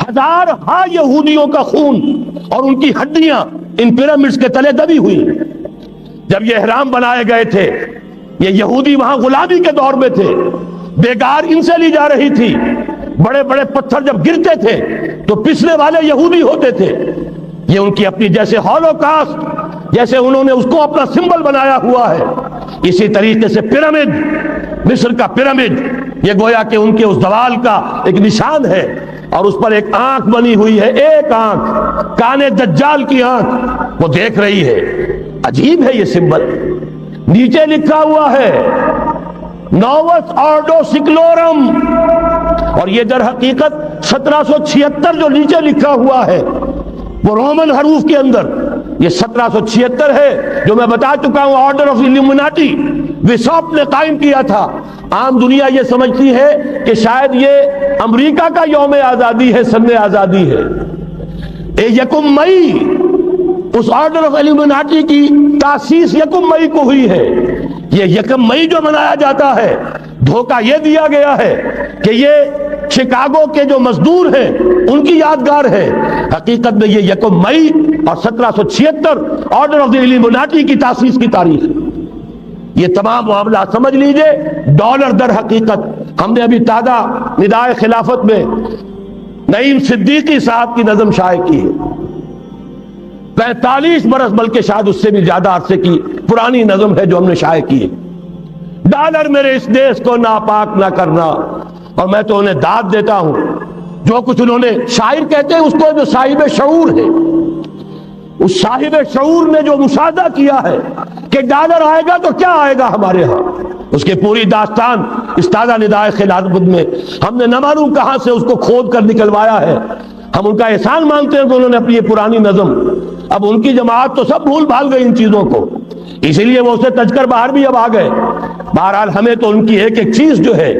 ہزار ہا یہودیوں کا خون اور ان کی ہڈیاں ان پیرامڈز کے تلے دبی ہوئی. جب یہ احرام بنائے گئے تھے یہ یہودی وہاں غلامی کے دور میں تھے, بیگار ان سے لی جا رہی تھی. بڑے بڑے پتھر جب گرتے تھے تو پسنے والے یہودی ہوتے تھے. یہ ان کی اپنی جیسے ہولوکاسٹ جیسے انہوں نے اس کو اپنا سمبل بنایا ہوا ہے, اسی طریقے سے پیرامڈ, مصر کا پیرامڈ یہ گویا کہ ان کے اس زوال کا ایک نشان ہے. اور اس پر ایک آنکھ بنی ہوئی ہے, ایک آنکھ, کانے دجال کی آنکھ, وہ دیکھ رہی ہے. عجیب ہے یہ سمبل. نیچے لکھا ہوا ہے نووس آرڈو سکلورم, اور یہ در حقیقت 1776 جو نیچے لکھا ہوا ہے وہ رومن حروف کے اندر یہ 1776 ہے جو میں بتا چکا ہوں. آرڈر آف الومناٹی وساپ نے قائم کیا تھا. عام دنیا یہ سمجھتی ہے کہ شاید یہ امریکہ کا یوم آزادی ہے, سن آزادی ہے. 1 مئی اس آرڈر آف الومناٹی کی تاسیس 1 مئی کو ہوئی ہے. یہ 1 مئی جو منایا جاتا ہے, دھوکہ یہ دیا گیا ہے کہ یہ شکاگو کے جو مزدور ہیں ان کی یادگار ہے. حقیقت میں یہ 1 مئی اور 1776 آرڈر آف دی الومناٹی کی تاسیس کی تاریخ ہے. یہ تمام معاملات سمجھ لیجئے. ڈالر در حقیقت ہم نے ابھی تازہ ندائے خلافت میں نعیم صدیقی صاحب کی نظم شائع کی ہے, 45 برس بلکہ شاید اس سے بھی زیادہ عرصے کی پرانی نظم ہے جو ہم نے شائع کی ہے. ڈالر میرے اس دیش کو ناپاک نہ کرنا, اور میں تو انہیں داد دیتا ہوں. جو کچھ انہوں نے, شاعر کہتے ہیں اس کو جو صاحب شعور ہے, اس صاحب شعور نے جو مشاہدہ کیا ہے کہ ڈالر آئے گا تو کیا آئے گا ہمارے ہاں, اس کے پوری داستان اس تازہ ندائے خلافت میں ہم نے نہ معلوم کہاں سے اس کو کھود کر نکلوایا ہے. ہم ان کا احسان مانتے ہیں کہ انہوں نے اپنی یہ پرانی نظم, اب ان کی جماعت تو سب بھول بھال گئی ان چیزوں کو, اسی لیے وہ اسے تج کر باہر بھی اب آ گئے. بہرحال ہمیں تو ان کی ایک ایک چیز جو ہے,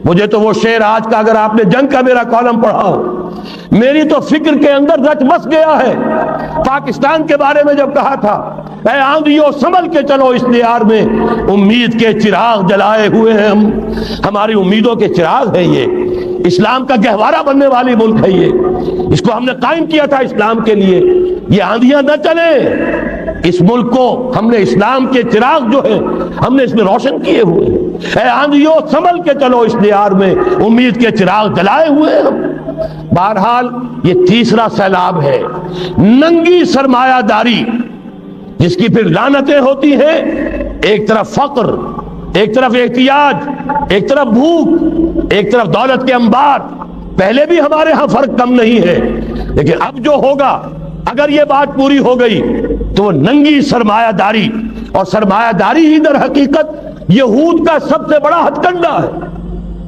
مجھے تو وہ شعر آج کا اگر آپ نے جنگ کا میرا کالم پڑھا ہو, میری تو فکر کے اندر رچ بس گیا ہے. پاکستان کے بارے میں جب کہا تھا اے آندھیوں سنبھل کے چلو اس دیار میں, امید کے چراغ جلائے ہوئے ہیں ہم, ہماری امیدوں کے چراغ ہے. یہ اسلام کا گہوارہ بننے والی ملک ہے, یہ اس کو ہم نے قائم کیا تھا اسلام کے لیے. یہ آندھیاں نہ چلیں, اس ملک کو ہم نے اسلام کے چراغ جو ہے ہم نے اس میں روشن کیے ہوئے ہیں. اے آندھیوں سنبھل کے چلو اس دیار میں, امید کے چراغ جلائے ہوئے ہیں ہم. بہرحال یہ تیسرا سیلاب ہے, ننگی سرمایہ داری, جس کی پھر لعنتیں ہوتی ہیں. ایک طرف فقر, ایک طرف احتیاج, ایک طرف بھوک, ایک طرف دولت کے انبار. پہلے بھی ہمارے ہاں فرق کم نہیں ہے, لیکن اب جو ہوگا اگر یہ بات پوری ہو گئی تو وہ ننگی سرمایہ داری, اور سرمایہ داری ہی در حقیقت یہود کا سب سے بڑا ہتھ کنڈا ہے.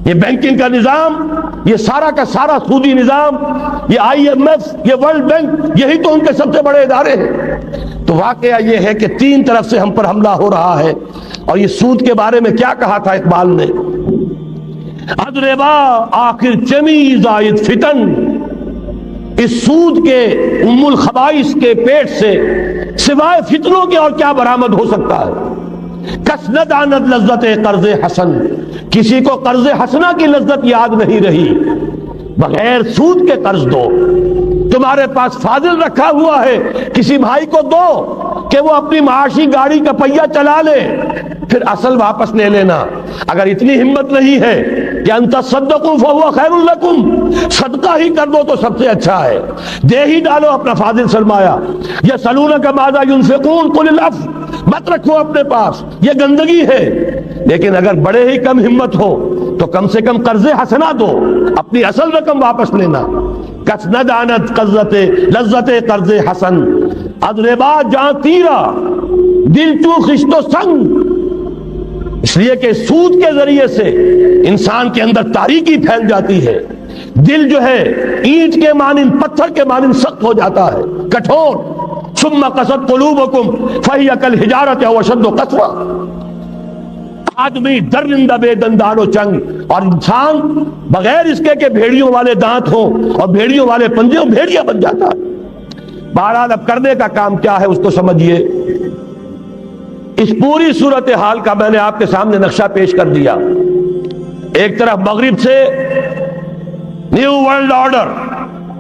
یہ بینکنگ کا نظام, یہ سارا کا سارا سودی نظام, یہ IMF, یہ ورلڈ بینک, یہی تو ان کے سب سے بڑے ادارے ہیں. تو واقعہ یہ ہے کہ 3 طرف سے ہم پر حملہ ہو رہا ہے. اور یہ سود کے بارے میں کیا کہا تھا اقبال نے, ادربا آخر چمی زائد فتن, اس سود کے ام الخبائث کے پیٹ سے سوائے فتنوں کے اور کیا برآمد ہو سکتا ہے. کس نہ داند لذت قرض حسن, کسی کو قرض حسنہ کی لذت یاد نہیں رہی. بغیر سود کے قرض دو, تمہارے پاس فاضل رکھا ہوا ہے کسی بھائی کو دو کہ وہ اپنی معاشی گاڑی کا پہیہ چلا لے, پھر اصل واپس لے لینا. اگر اتنی ہمت نہیں ہے کہ ان تصدقوا فهو خیر لکم, صدقہ ہی کر دو تو سب سے اچھا ہے, دے ہی ڈالو اپنا فاضل سرمایہ. یسألونک ماذا ينفقون قل العفو, مت رکھو اپنے پاس, یہ گندگی ہے. لیکن اگر بڑے ہی کم ہمت ہو تو کم سے کم قرض حسنہ دو, اپنی اصل رقم واپس لینا. کس نہ دانت لذت قرض حسن, ادربا جاں تیرا دل چو خشت و سنگ. اس لیے کہ سود کے ذریعے سے انسان کے اندر تاریکی پھیل جاتی ہے, دل جو ہے اینٹ کے مانند, پتھر کے مانند سخت ہو جاتا ہے, کٹھور. ثم قست قلوبکم فہی کالحجارۃ او اشد قسوہ. آدمی درندہ بے دندان و چنگ, اور انسان بغیر اس کے بھیڑیوں والے دانت ہوں اور بھیڑیوں والے پنجے ہوں, بھیڑیا بن جاتا ہے. بہرحال اب کرنے کا کام کیا ہے اس کو سمجھیے. اس پوری صورتحال کا میں نے آپ کے سامنے نقشہ پیش کر دیا. ایک طرف مغرب سے نیو ورلڈ آرڈر,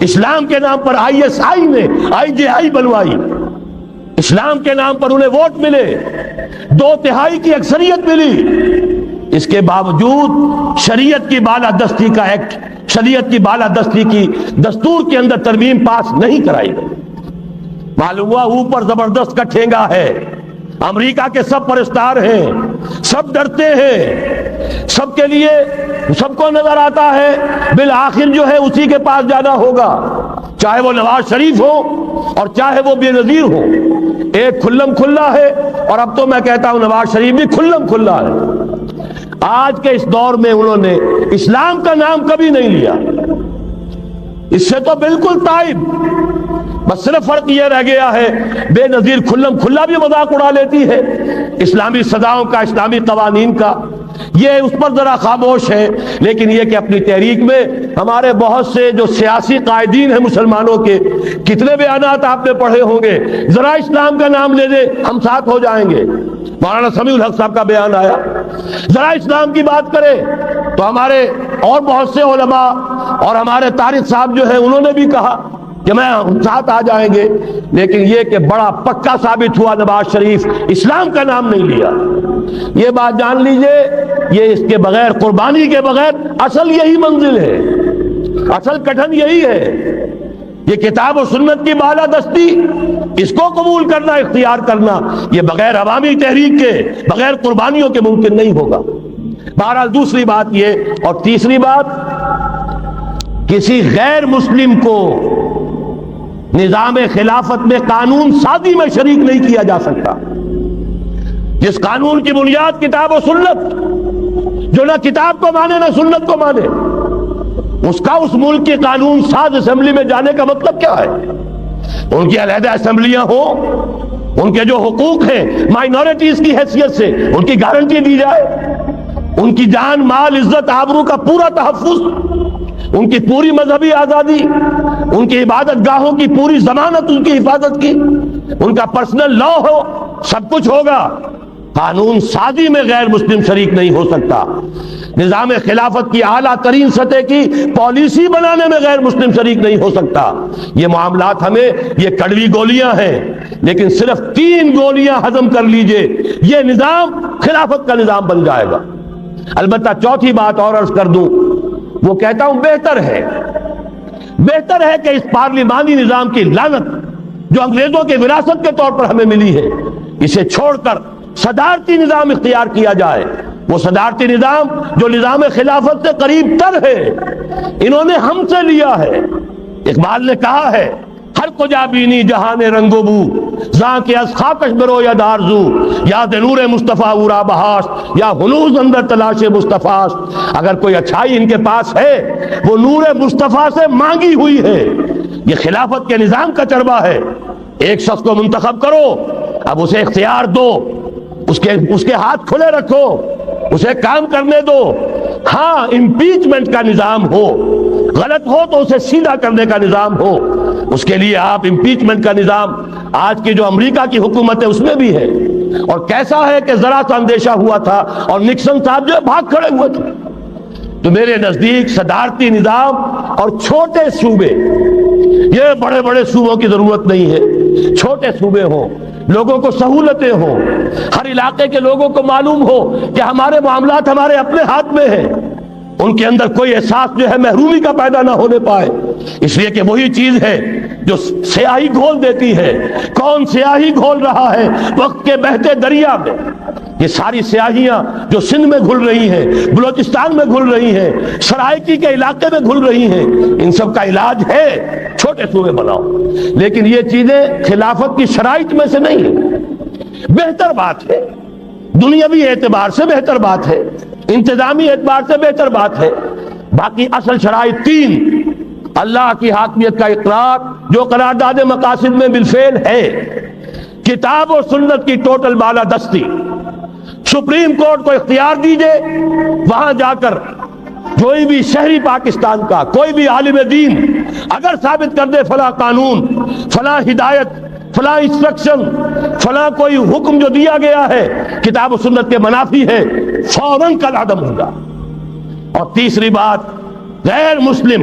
اسلام کے نام پر ISI نے IJI بنوائی، اسلام کے نام پر انہیں ووٹ ملے، 2/3 کی اکثریت ملی، اس کے باوجود شریعت کی بالادستی کا ایکٹ، شریعت کی بالادستی کی دستور کے اندر ترمیم پاس نہیں کرائی گئی۔ معلوم ہوا اوپر زبردست کا ٹھینگا ہے، امریکہ کے سب پرستار ہیں، سب ڈرتے ہیں، سب کے لیے سب کو نظر آتا ہے بالآخر جو ہے اسی کے پاس جانا ہوگا، چاہے وہ نواز شریف ہو اور چاہے وہ بے نظیر ہو۔ ایک کھلم کھلا ہے، اور اب تو میں کہتا ہوں نواز شریف بھی کھلم کھلا ہے۔ آج کے اس دور میں انہوں نے اسلام کا نام کبھی نہیں لیا، اس سے تو بالکل تائب، بس صرف فرق یہ رہ گیا ہے بے نظیر کھلم کھلا بھی مذاق اڑا لیتی ہے اسلامی سزاؤں کا، اسلامی قوانین کا، یہ اس پر ذرا خاموش ہے۔ لیکن یہ کہ اپنی تحریک میں ہمارے بہت سے جو سیاسی قائدین ہیں مسلمانوں کے، کتنے بیانات آپ نے پڑھے ہوں گے، ذرا اسلام کا نام لے دے ہم ساتھ ہو جائیں گے۔ مولانا سمیع الحق صاحب کا بیان آیا، ذرا اسلام کی بات کرے تو ہمارے اور بہت سے علماء اور ہمارے طارق صاحب جو ہیں انہوں نے بھی کہا کہ میں ہم ساتھ آ جائیں گے، لیکن یہ کہ بڑا پکا ثابت ہوا نواز شریف اسلام کا نام نہیں لیا۔ یہ بات جان لیجئے، یہ اس کے بغیر، قربانی کے بغیر اصل یہی منزل ہے، اصل کٹھن یہی ہے، یہ کتاب و سنت کی بالادستی، اس کو قبول کرنا، اختیار کرنا، یہ بغیر عوامی تحریک کے، بغیر قربانیوں کے ممکن نہیں ہوگا۔ بہرحال دوسری بات یہ، اور تیسری بات، کسی غیر مسلم کو نظام خلافت میں قانون سازی میں شریک نہیں کیا جا سکتا۔ جس قانون کی بنیاد کتاب و سنت، جو نہ کتاب کو مانے نہ سنت کو مانے، اس کا اس ملک کی قانون ساز اسمبلی میں جانے کا مطلب کیا ہے؟ ان کی علیحدہ اسمبلیاں ہوں، ان کے جو حقوق ہیں مائنورٹیز کی حیثیت سے ان کی گارنٹی دی جائے، ان کی جان، مال، عزت، آبرو کا پورا تحفظ، ان کی پوری مذہبی آزادی، ان کی عبادت گاہوں کی پوری ضمانت، ان کی حفاظت کی، ان کا پرسنل لا ہو، سب کچھ ہوگا۔ قانون سازی میں غیر مسلم شریک نہیں ہو سکتا، نظام خلافت کی اعلیٰ ترین سطح کی پالیسی بنانے میں غیر مسلم شریک نہیں ہو سکتا۔ یہ معاملات ہمیں، یہ کڑوی گولیاں ہیں، لیکن صرف 3 گولیاں ہضم کر لیجئے، یہ نظام خلافت کا نظام بن جائے گا۔ البتہ چوتھی بات اور عرض کر دوں، وہ کہتا ہوں بہتر ہے کہ اس پارلیمانی نظام کی لعنت جو انگریزوں کے وراثت کے طور پر ہمیں ملی ہے، اسے چھوڑ کر صدارتی نظام اختیار کیا جائے، وہ صدارتی نظام جو نظام خلافت سے قریب تر ہے، انہوں نے ہم سے لیا ہے۔ اقبال نے کہا ہے، ہر کجا بینی جہان رنگ و بو، زاں کے از خاکش برو یا دارزو، یاد نور مصطفیٰ اورا بہاس، یا ہنوز اندر تلاش مصطفیٰ۔ اگر کوئی اچھائی ان کے پاس ہے وہ نور مصطفیٰ سے مانگی ہوئی ہے۔ یہ خلافت کے نظام کا چربہ ہے، ایک شخص کو منتخب کرو، اب اسے اختیار دو، اس کے ہاتھ کھلے رکھو، اسے کام کرنے دو۔ ہاں، امپیچمنٹ کا نظام ہو، غلط ہو تو اسے سیدھا کرنے کا نظام ہو، اس کے لیے آپ امپیچمنٹ کا نظام آج کی جو امریکہ کی حکومت ہے اس میں بھی ہے، اور کیسا ہے کہ ذرا سا اندیشہ ہوا تھا اور نکسن صاحب جو بھاگ کھڑے ہوئے تھے۔ تو میرے نزدیک صدارتی نظام اور چھوٹے صوبے، یہ بڑے بڑے صوبوں کی ضرورت نہیں ہے، چھوٹے صوبے ہوں، لوگوں کو سہولتیں ہوں، ہر علاقے کے لوگوں کو معلوم ہو کہ ہمارے معاملات ہمارے اپنے ہاتھ میں ہیں، ان کے اندر کوئی احساس جو ہے محرومی کا پیدا نہ ہونے پائے، اس لیے کہ وہی چیز ہے جو سیاہی گھول دیتی ہے۔ کون سیاہی گھول رہا ہے وقت کے بہتے دریا میں؟ یہ ساری سیاہیاں جو سندھ میں گھل رہی ہیں، بلوچستان میں گھل رہی ہیں، سرائکی کے علاقے میں گھل رہی ہیں، ان سب کا علاج ہے چھوٹے صوبے بناؤ، لیکن یہ چیزیں خلافت کی شرائط میں سے نہیں ہیں۔ بہتر بات ہے، دنیاوی اعتبار سے بہتر بات ہے، انتظامی اعتبار سے بہتر بات ہے، باقی اصل شرائط 3: اللہ کی حاکمیت کا اقرار جو قرارداد مقاصد میں بالفعل ہے، کتاب و سنت کی ٹوٹل بالادستی، سپریم کورٹ کو اختیار دیجئے، وہاں جا کر کوئی بھی شہری پاکستان کا کوئی بھی عالم دین اگر ثابت کر دے فلاں قانون، فلاں ہدایت، فلاں انسٹرکشن، فلاں کوئی حکم جو دیا گیا ہے کتاب و سنت کے منافی ہے، فوراً کل عدم ہوگا۔ اور تیسری بات، غیر مسلم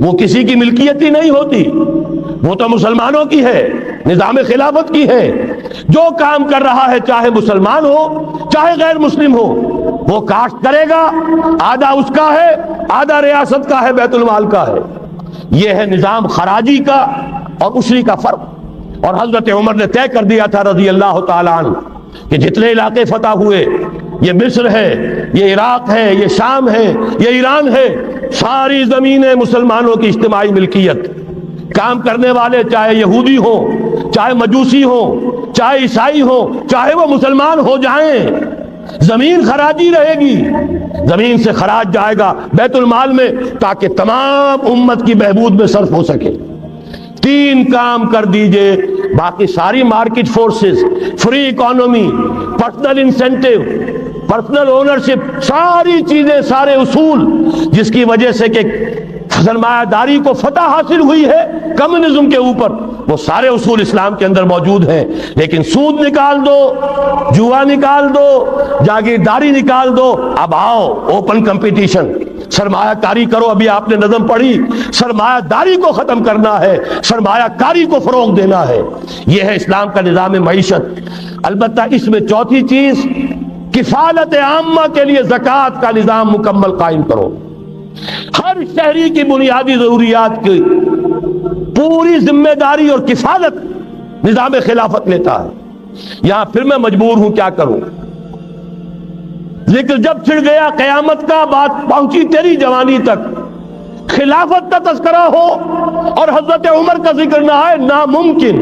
وہ کسی کی ملکیت ہی نہیں ہوتی، وہ تو مسلمانوں کی ہے، نظام خلافت کی ہے۔ جو کام کر رہا ہے چاہے مسلمان ہو چاہے غیر مسلم ہو، وہ کاشت کرے گا، آدھا اس کا ہے، آدھا ریاست کا ہے، بیت المال کا ہے۔ یہ ہے نظام خراجی کا اور عشری کا فرق۔ اور حضرت عمر نے طے کر دیا تھا رضی اللہ تعالی عنہ کہ جتنے علاقے فتح ہوئے، یہ مصر ہے، یہ عراق ہے، یہ شام ہے، یہ ایران ہے، ساری زمینیں مسلمانوں کی اجتماعی ملکیت۔ کام کرنے والے چاہے یہودی ہوں، چاہے مجوسی ہوں، چاہے عیسائی ہوں، چاہے وہ مسلمان ہو جائیں، زمین خراجی رہے گی، زمین سے خراج جائے گا بیت المال میں تاکہ تمام امت کی بہبود میں صرف ہو سکے۔ تین کام کر دیجئے، باقی ساری market forces, free economy, personal incentive, personal ownership, ساری چیزیں، سارے اصول جس کی وجہ سے کہ سرمایہ داری کو فتح حاصل ہوئی ہے کمیونزم کے اوپر، وہ سارے اصول اسلام کے اندر موجود ہیں۔ لیکن سود نکال دو، جوا نکال دو، جاگیرداری نکال دو، اب آؤ اوپن کمپٹیشن، سرمایہ کاری کرو۔ ابھی آپ نے نظم پڑھی، سرمایہ داری کو ختم کرنا ہے، سرمایہ کاری کو فروغ دینا ہے۔ یہ ہے اسلام کا نظام معیشت۔ البتہ اس میں چوتھی چیز، کفالت عامہ کے لیے زکوٰۃ کا نظام مکمل قائم کرو۔ ہر شہری کی بنیادی ضروریات کی پوری ذمہ داری اور کفالت نظام خلافت لیتا ہے۔ یہاں پھر میں مجبور ہوں کیا کروں، ذکر جب چھڑ گیا قیامت کا، بات پہنچی تیری جوانی تک، خلافت کا تذکرہ ہو اور حضرت عمر کا ذکر نہ آئے، ناممکن۔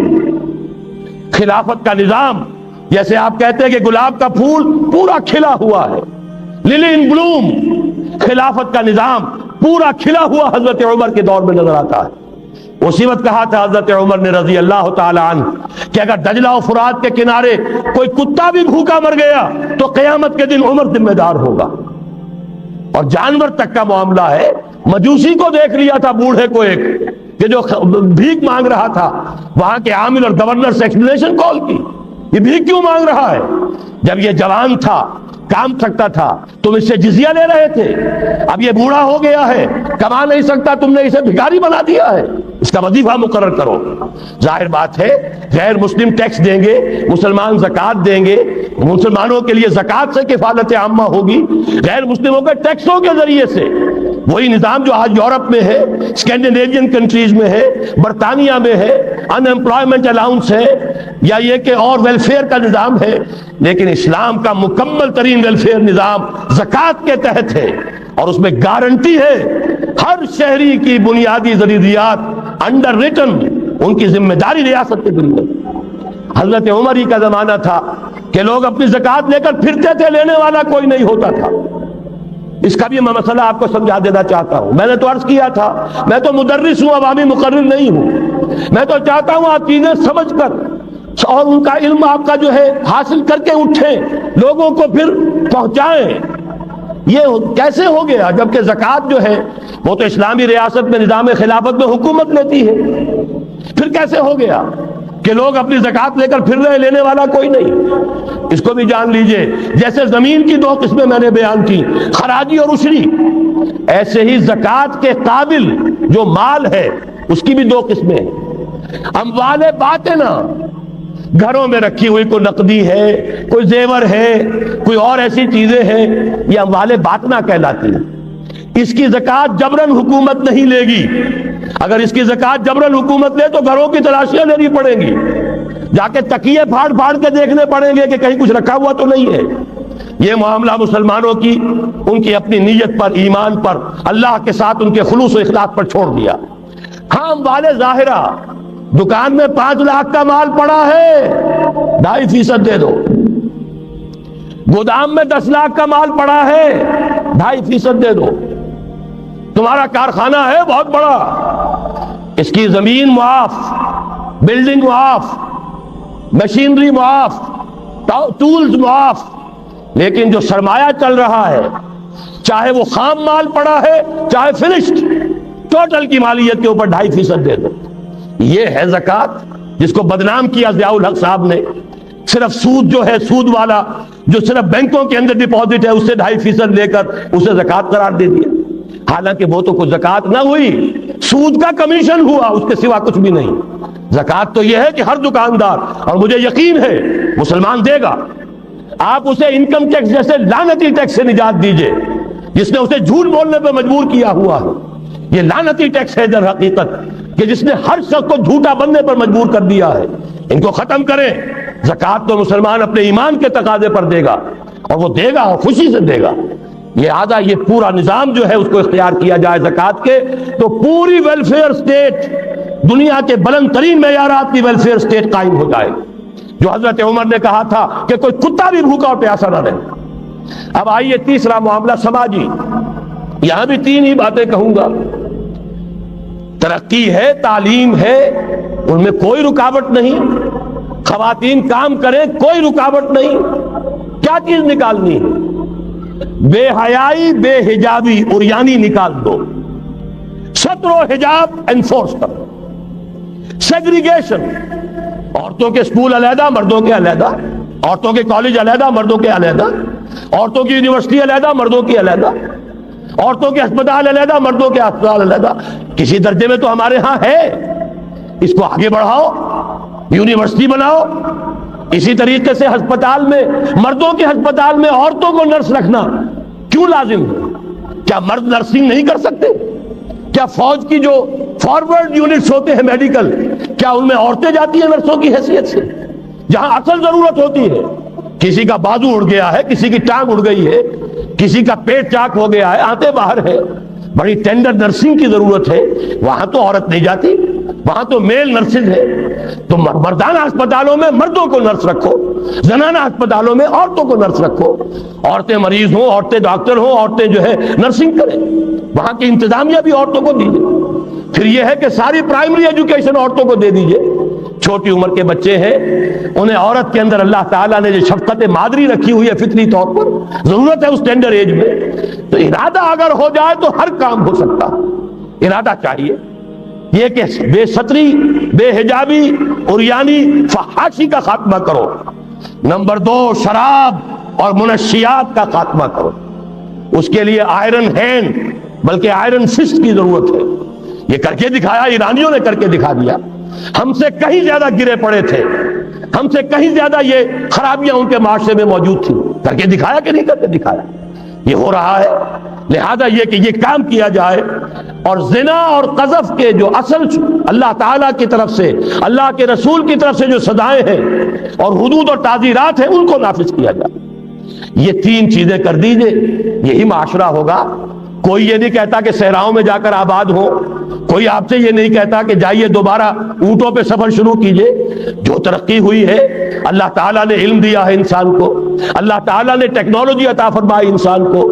خلافت کا نظام، جیسے آپ کہتے ہیں کہ گلاب کا پھول پورا کھلا ہوا ہے، للی ان بلوم، خلافت کا نظام پورا کھلا ہوا حضرت عمر کے دور میں نظر آتا ہے۔ اسی وقت کہا تھا حضرت عمر نے رضی اللہ تعالی عنہ کہ اگر دجلہ و فرات کے کنارے کوئی کتا بھی بھوکا مر گیا تو قیامت کے دن عمر ذمہ دار ہوگا۔ اور جانور تک کا معاملہ ہے، مجوسی کو دیکھ لیا تھا، بوڑھے کو، ایک کہ جو بھیک مانگ رہا تھا، وہاں کے عامل اور گورنر سے ایکسپلینیشن کال کی، یہ بھیک کیوں مانگ رہا ہے؟ جب یہ جوان تھا، کام سکتا تھا، تم اس سے جزیہ لے رہے تھے، اب یہ بوڑھا ہو گیا ہے، کما نہیں سکتا، تم نے اسے بھکاری بنا دیا ہے، اس کا وظیفہ مقرر کرو۔ ظاہر بات ہے غیر مسلم ٹیکس دیں گے، مسلمان زکوٰۃ دیں گے، مسلمانوں کے لیے زکوٰۃ سے کفالت عامہ ہوگی، غیر مسلموں کے ٹیکسوں کے ذریعے سے۔ وہی نظام جو آج یورپ میں ہے، اسکینڈینیوین کنٹریز میں ہے، برطانیہ میں ہے، ان امپلائمنٹ الاؤنس ہے، یا یہ کہ اور ویلفیئر کا نظام ہے۔ لیکن اسلام کا مکمل ترین ویلفیئر نظام زکوٰۃ کے تحت ہے، اور اس میں گارنٹی ہے ہر شہری کی بنیادی ضروریات انڈر ریٹن، ان کی ذمہ داری ریاست کے ذمہ۔ حضرت عمر ہی کا زمانہ تھا کہ لوگ اپنی زکوٰۃ لے کر پھرتے تھے، لینے والا کوئی نہیں ہوتا تھا۔ اس کا بھی میں مسئلہ آپ کو سمجھا دینا چاہتا ہوں۔ میں نے تو عرض کیا تھا، میں تو مدرس ہوں، عوامی مقرر نہیں ہوں۔ میں تو چاہتا ہوں آپ چیزیں سمجھ کر اور ان کا علم آپ کا جو ہے حاصل کر کے اٹھیں، لوگوں کو پھر پہنچائیں۔ یہ کیسے ہو گیا جبکہ زکوٰۃ جو ہے وہ تو اسلامی ریاست میں نظام خلافت میں حکومت لیتی ہے؟ پھر کیسے ہو گیا کہ لوگ اپنی زکوٰۃ لے کر پھر رہے، لینے والا کوئی نہیں؟ اس کو بھی جان لیجئے، جیسے زمین کی دو قسمیں میں نے بیان کی، خراجی اور عشری، ایسے ہی زکوٰۃ کے قابل جو مال ہے اس کی بھی دو قسمیں ہیں۔ اموال باطنہ، گھروں میں رکھی ہوئی کوئی نقدی ہے، کوئی زیور ہے، کوئی اور ایسی چیزیں ہیں، یہ اموال باطنہ کہلاتی ہیں۔ اس کی زکوٰۃ جبراً حکومت نہیں لے گی۔ اگر اس کی زکوٰۃ جبراً حکومت لے تو گھروں کی تلاشیاں لینی پڑیں گی، جا کے تکیے پھاڑ پھاڑ کے دیکھنے پڑیں گے کہ کہیں کچھ رکھا ہوا تو نہیں ہے۔ یہ معاملہ مسلمانوں کی ان کی اپنی نیت پر، ایمان پر، اللہ کے ساتھ ان کے خلوص و اخلاص پر چھوڑ دیا۔ ہاں اموال ظاہرہ، دکان میں 5 لاکھ کا مال پڑا ہے، 2.5% دے دو۔ گودام میں 10 لاکھ کا مال پڑا ہے، 2.5% دے دو۔ تمہارا کارخانہ ہے بہت بڑا، اس کی زمین معاف، بلڈنگ معاف، مشینری معاف، ٹولز معاف، لیکن جو سرمایہ چل رہا ہے، چاہے وہ خام مال پڑا ہے چاہے فنشڈ، ٹوٹل کی مالیت کے اوپر 2.5% دے دو۔ یہ ہے زکوٰۃ جس کو بدنام کیا ضیاء الحق صاحب نے۔ صرف سود جو ہے، سود والا جو صرف بینکوں کے اندر ڈپازٹ ہے، اس سے 2.5% لے کر اسے زکوٰۃ قرار دے دیا، حالانکہ وہ تو کوئی زکوٰۃ نہ ہوئی، سود کا کمیشن ہوا، اس کے سوا کچھ بھی نہیں۔ زکوٰۃ تو یہ ہے کہ ہر دکاندار، اور مجھے یقین ہے مسلمان دے گا، آپ اسے انکم ٹیکس جیسے لعنتی ٹیکس سے نجات دیجئے جس نے اسے جھوٹ بولنے پہ مجبور کیا ہوا ہے۔ یہ لعنتی ٹیکس ہے در حقیقت کہ جس نے ہر شخص کو جھوٹا بننے پر مجبور کر دیا ہے۔ ان کو ختم کریں۔ زکوٰۃ تو مسلمان اپنے ایمان کے تقاضے پر دے گا، اور وہ دے گا اور خوشی سے دے گا۔ لہذا یہ پورا نظام جو ہے اس کو اختیار کیا جائے زکوٰۃ کے، تو پوری ویلفیئر سٹیٹ، دنیا کے بلند ترین معیارات کی ویلفیئر سٹیٹ قائم ہو جائے، جو حضرت عمر نے کہا تھا کہ کوئی کتا بھی بھوکا اور پیاسا نہ رہے۔ اب آئیے تیسرا معاملہ سماجی، یہاں بھی تین ہی باتیں کہوں گا۔ ترقی ہے، تعلیم ہے، ان میں کوئی رکاوٹ نہیں، خواتین کام کریں کوئی رکاوٹ نہیں۔ کیا چیز نکالنی ہے؟ بے حیائی، بے حجابی، عریانی نکال دو، ستر و حجاب انفورس کرو، سیگریگیشن، عورتوں کے اسکول علیحدہ، مردوں کے علیحدہ، عورتوں کے کالج علیحدہ، مردوں کے علیحدہ، عورتوں کی یونیورسٹی علیحدہ، مردوں کی علیحدہ، عورتوں کے ہسپتال علیحدہ، مردوں کے ہسپتال علیحدہ۔ کسی درجے میں تو ہمارے ہاں ہے، اس کو آگے بڑھاؤ، یونیورسٹی بناؤ۔ اسی طریقے سے ہسپتال میں، مردوں کے ہسپتال میں عورتوں کو نرس رکھنا کیوں لازم ہے؟ کیا مرد نرسنگ نہیں کر سکتے؟ کیا فوج کی جو فارورڈ یونٹس ہوتے ہیں میڈیکل، کیا ان میں عورتیں جاتی ہیں نرسوں کی حیثیت سے؟ جہاں اصل ضرورت ہوتی ہے، کسی کا بازو اڑ گیا ہے، کسی کی ٹانگ اڑ گئی ہے، کسی کا پیٹ چاک ہو گیا ہے، آنتیں باہر ہے، بڑی ٹینڈر نرسنگ کی ضرورت ہے، وہاں تو عورت نہیں جاتی، وہاں تو میل نرسز ہے۔ تو مردانہ ہسپتالوں میں مردوں کو نرس رکھو، زنانہ ہسپتالوں میں عورتوں کو نرس رکھو، عورتیں مریض ہوں، عورتیں ڈاکٹر ہوں، عورتیں جو ہے نرسنگ کریں، وہاں کی انتظامیہ بھی عورتوں کو دیجیے۔ پھر یہ ہے کہ ساری پرائمری ایجوکیشن عورتوں کو دے دیجیے۔ چھوٹی عمر کے بچے ہیں، انہیں عورت کے اندر اللہ تعالیٰ نے جو شفقت مادری رکھی ہوئی ہے فطری طور پر، ضرورت ہے اس ٹینڈر ایج میں، تو ارادہ اگر ہو جائے تو ہر کام ہو سکتا، ارادہ چاہیے۔ یہ کہ بے ستری، بے حجابی، عریانی، فحاشی کا خاتمہ کرو۔ نمبر 2، شراب اور منشیات کا خاتمہ کرو۔ اس کے لیے آئرن ہینڈ بلکہ آئرن فسٹ کی ضرورت ہے۔ یہ کر کے دکھایا، ایرانیوں نے کر کے دکھا دیا۔ ہم سے کہیں زیادہ گرے پڑے تھے، ہم سے کہیں زیادہ یہ خرابیاں ان کے معاشرے میں موجود تھیں، کر کے دکھایا کہ نہیں کر کے دکھایا؟ یہ ہو رہا ہے۔ لہذا یہ کہ یہ کام کیا جائے، اور زنا اور قذف کے جو اصل اللہ تعالیٰ کی طرف سے، اللہ کے رسول کی طرف سے جو سزائیں ہیں اور حدود اور تعزیرات ہیں، ان کو نافذ کیا جائے۔ یہ تین چیزیں کر دیجئے، یہی معاشرہ ہوگا۔ کوئی یہ نہیں کہتا کہ صحراؤں میں جا کر آباد ہو، کوئی آپ سے یہ نہیں کہتا کہ جائیے دوبارہ اونٹوں پہ سفر شروع کیجئے۔ جو ترقی ہوئی ہے، اللہ تعالیٰ نے علم دیا ہے انسان کو، اللہ تعالیٰ نے ٹیکنالوجی عطا فرمائی انسان کو،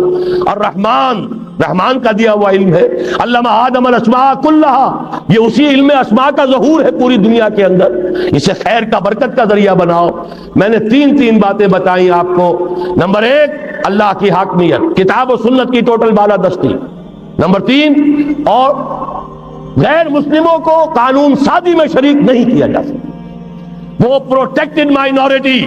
اور رحمان کا دیا ہوا علم ہے۔ علم آدم الاسماء کلھا، یہ اسی علم اسماء کا ظہور ہے پوری دنیا کے اندر۔ اسے خیر کا، برکت کا ذریعہ بناؤ۔ میں نے تین باتیں بتائیں آپ کو۔ نمبر 1، اللہ کی حاکمیت، کتاب و سنت کی ٹوٹل بالادستی۔ نمبر 3، اور غیر مسلموں کو قانون سازی میں شریک نہیں کیا جا سکتا۔ وہ پروٹیکٹڈ مائنورٹی،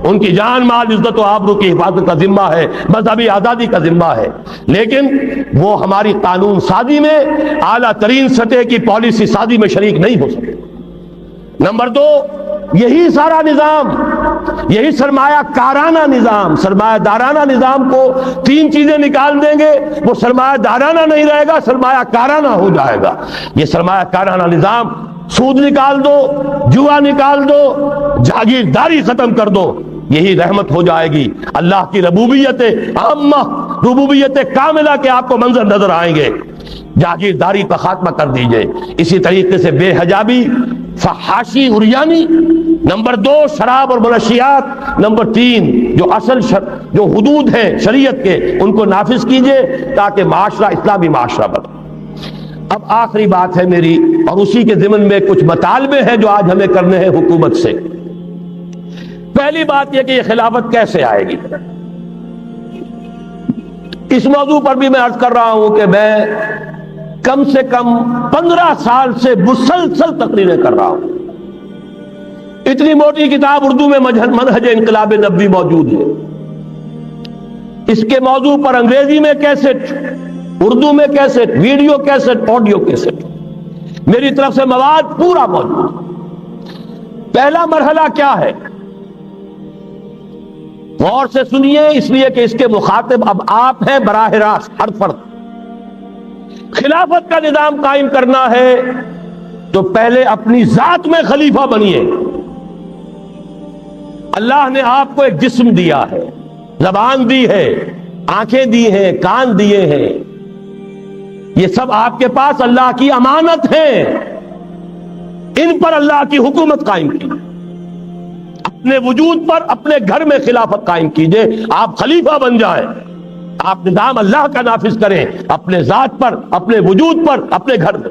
ان کی جان مال عزت و آبرو کی حفاظت کا ذمہ ہے، مذہبی آزادی کا ذمہ ہے، لیکن وہ ہماری قانون سازی میں، اعلیٰ ترین سطح کی پالیسی سازی میں شریک نہیں ہو سکتے۔ نمبر 2، یہی سارا نظام، یہی سرمایہ کارانہ نظام، سرمایہ دارانہ نظام کو 3 چیزیں نکال دیں گے، وہ سرمایہ دارانہ نہیں رہے گا، سرمایہ کارانہ ہو جائے گا۔ یہ سرمایہ کارانہ نظام، سود نکال دو، جوا نکال دو، جاگیرداری ختم کر دو، یہی رحمت ہو جائے گی۔ اللہ کی ربوبیت عامہ، ربوبیت کاملہ کے آپ کو منظر نظر آئیں گے۔ جاگیرداری کا خاتمہ کر دیجئے۔ اسی طریقے سے بے حجابی، فحاشی، عریانی۔ نمبر 2، شراب اور منشیات۔ نمبر 3، جو اصل جو حدود ہیں شریعت کے، ان کو نافذ کیجئے تاکہ معاشرہ اسلامی معاشرہ بنے۔ اب آخری بات ہے میری، اور اسی کے ضمن میں کچھ مطالبے ہیں جو آج ہمیں کرنے ہیں حکومت سے۔ پہلی بات یہ کہ یہ خلافت کیسے آئے گی۔ اس موضوع پر بھی میں عرض کر رہا ہوں کہ میں کم سے کم 15 سال سے مسلسل تقریریں کر رہا ہوں۔ اتنی موٹی کتاب اردو میں منہج انقلاب نبوی موجود ہے۔ اس کے موضوع پر انگریزی میں کیسٹ، اردو میں cassette, video cassette, audio cassette, میری طرف سے مواد پورا موجود۔ پہلا مرحلہ کیا ہے؟ غور سے سنیے، اس لیے کہ اس کے مخاطب اب آپ ہیں براہ راست، ہر فرد۔ خلافت کا نظام قائم کرنا ہے تو پہلے اپنی ذات میں خلیفہ بنیے۔ اللہ نے آپ کو ایک جسم دیا ہے، زبان دی ہے، آنکھیں دی ہیں، کان دیے ہیں، یہ سب آپ کے پاس اللہ کی امانت ہیں، ان پر اللہ کی حکومت قائم کی۔ اپنے وجود پر اپنے گھر میں خلافت قائم کیجئے، آپ خلیفہ بن جائیں، آپ نظام اللہ کا نافذ کریں اپنے ذات پر، اپنے وجود پر، اپنے گھر میں،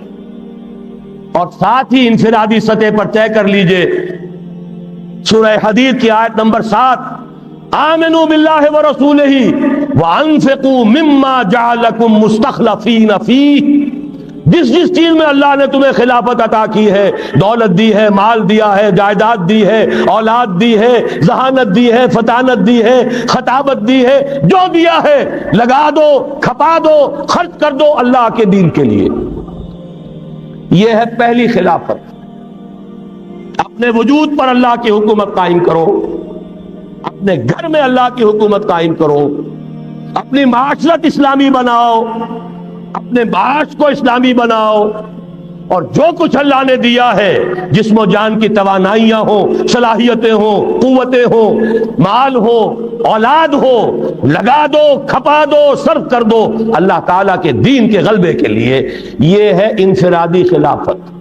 اور ساتھ ہی انفرادی سطح پر طے کر لیجئے سورہ حدید کی آیت نمبر 7، آمنوا باللہ ورسولہ وانفقوا مما جعلکم مستخلفین فیہ۔ جس چیز میں اللہ نے تمہیں خلافت عطا کی ہے، دولت دی ہے، مال دیا ہے، جائیداد دی ہے، اولاد دی ہے، ذہانت دی ہے، فطانت دی ہے، خطابت دی ہے، جو دیا ہے لگا دو، کھپا دو، خرچ کر دو اللہ کے دین کے لیے۔ یہ ہے پہلی خلافت۔ اپنے وجود پر اللہ کی حکومت قائم کرو، اپنے گھر میں اللہ کی حکومت قائم کرو، اپنی معاشرت اسلامی بناؤ، اپنے معاش کو اسلامی بناؤ، اور جو کچھ اللہ نے دیا ہے، جسم و جان کی توانائیاں ہوں، صلاحیتیں ہوں، قوتیں ہوں، مال ہو، اولاد ہو، لگا دو، کھپا دو، صرف کر دو اللہ تعالیٰ کے دین کے غلبے کے لیے۔ یہ ہے انفرادی خلافت۔